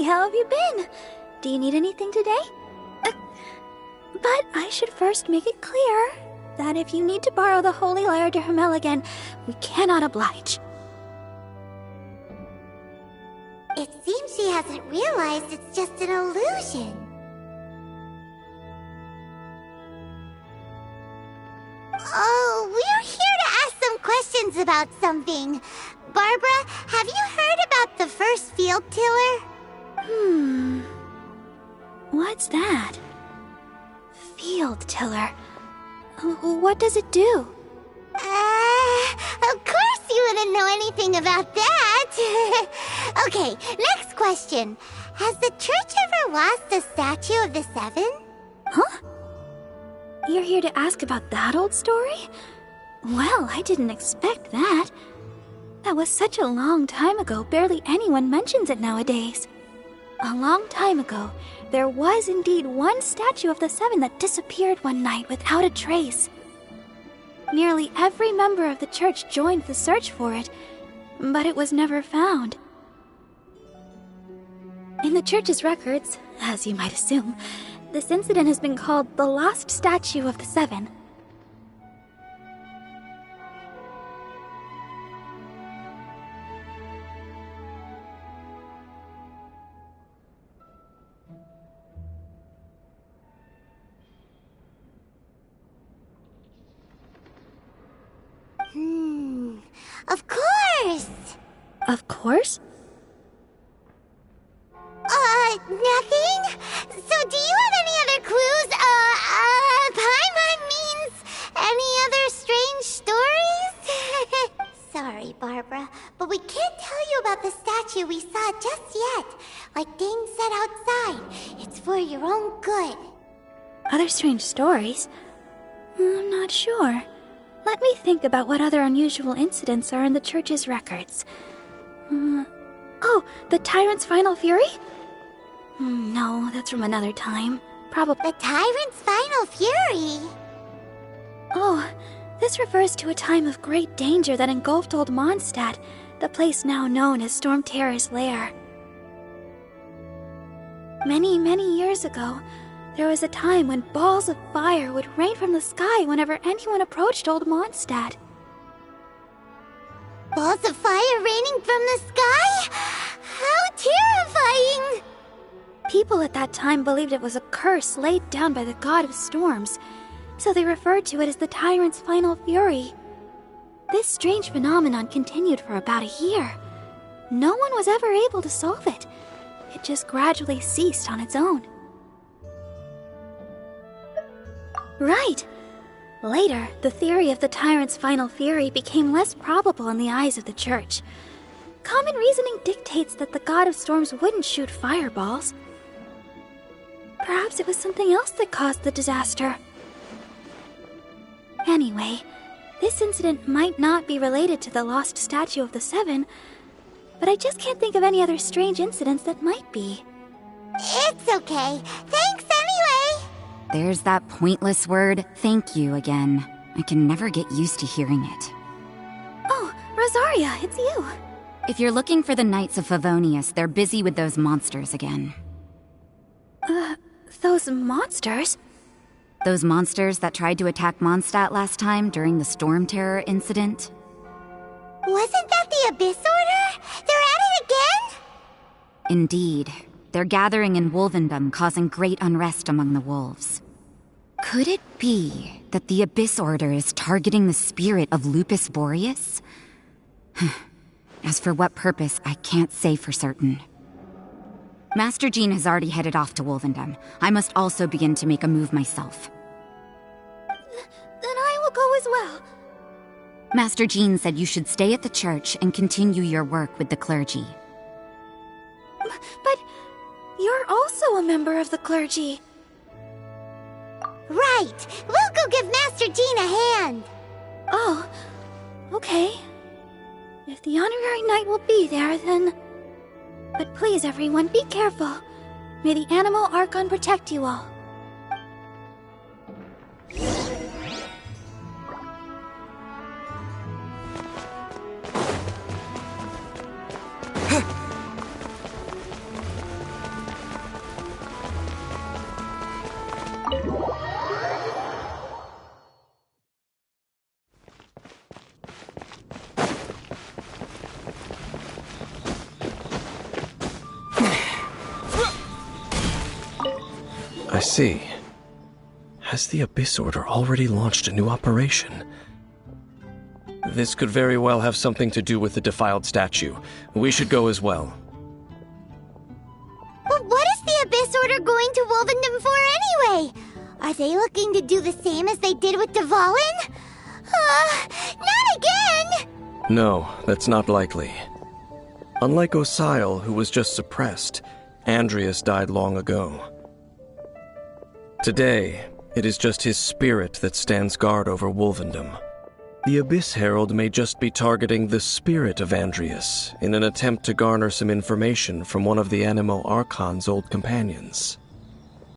How have you been? Do you need anything today? But I should first make it clear that if you need to borrow the Holy Lyre to Hermel again, we cannot oblige. It seems she hasn't realized it's just an illusion. Oh, we're here to ask some questions about something. Barbara, have you heard about the first field tiller? What's that? Field tiller. What does it do? Of course you wouldn't know anything about that. Okay, next question. Has the church ever lost a statue of the Seven? Huh? You're here to ask about that old story? Well, I didn't expect that. That was such a long time ago, barely anyone mentions it nowadays. A long time ago, there was indeed one statue of the Seven that disappeared one night without a trace. Nearly every member of the church joined the search for it, but it was never found. In the church's records, as you might assume, this incident has been called the Lost Statue of the Seven. Of course! Of course? Nothing? So do you have any other clues? Paimon means any other strange stories? Sorry, Barbara, but we can't tell you about the statue we saw just yet. Like Dane said outside, it's for your own good. Other strange stories? I'm not sure. Let me think about what other unusual incidents are in the church's records. Oh, the Tyrant's Final Fury? No, that's from another time. Probably. The Tyrant's Final Fury? Oh, this refers to a time of great danger that engulfed Old Mondstadt, the place now known as Storm Terror's lair. Many, many years ago, there was a time when balls of fire would rain from the sky whenever anyone approached Old Mondstadt. Balls of fire raining from the sky? How terrifying! People at that time believed it was a curse laid down by the god of storms, so they referred to it as the Tyrant's Final Fury. This strange phenomenon continued for about a year. No one was ever able to solve it. It just gradually ceased on its own. Right. Later, the theory of the Tyrant's Final Fury became less probable in the eyes of the church. Common reasoning dictates that the god of storms wouldn't shoot fireballs. Perhaps it was something else that caused the disaster. Anyway, this incident might not be related to the lost statue of the Seven, but I just can't think of any other strange incidents that might be. It's okay. Thanks anyway! There's that pointless word, thank you, again. I can never get used to hearing it. Oh, Rosaria, it's you. If you're looking for the Knights of Favonius, they're busy with those monsters again. Those monsters? Those monsters that tried to attack Mondstadt last time during the Storm Terror incident? Wasn't that the Abyss Order? They're at it again? Indeed. They're gathering in Wolvendom, causing great unrest among the wolves. Could it be that the Abyss Order is targeting the spirit of Lupus Boreas? As for what purpose, I can't say for certain. Master Jean has already headed off to Wolvendom. I must also begin to make a move myself. Then I will go as well. Master Jean said you should stay at the church and continue your work with the clergy. But you're also a member of the clergy. Right! We'll go give Master Jean a hand! Oh, okay. If the honorary knight will be there, then... But please, everyone, be careful. May the Animal Archon protect you all. I see. Has the Abyss Order already launched a new operation? This could very well have something to do with the defiled statue. We should go as well. But what is the Abyss Order going to Wolvendom for anyway? Are they looking to do the same as they did with Dvalin? Not again! No, that's not likely. Unlike Osile, who was just suppressed, Andreas died long ago. Today, it is just his spirit that stands guard over Wolvendom. The Abyss Herald may just be targeting the spirit of Andreas in an attempt to garner some information from one of the Animo Archon's old companions.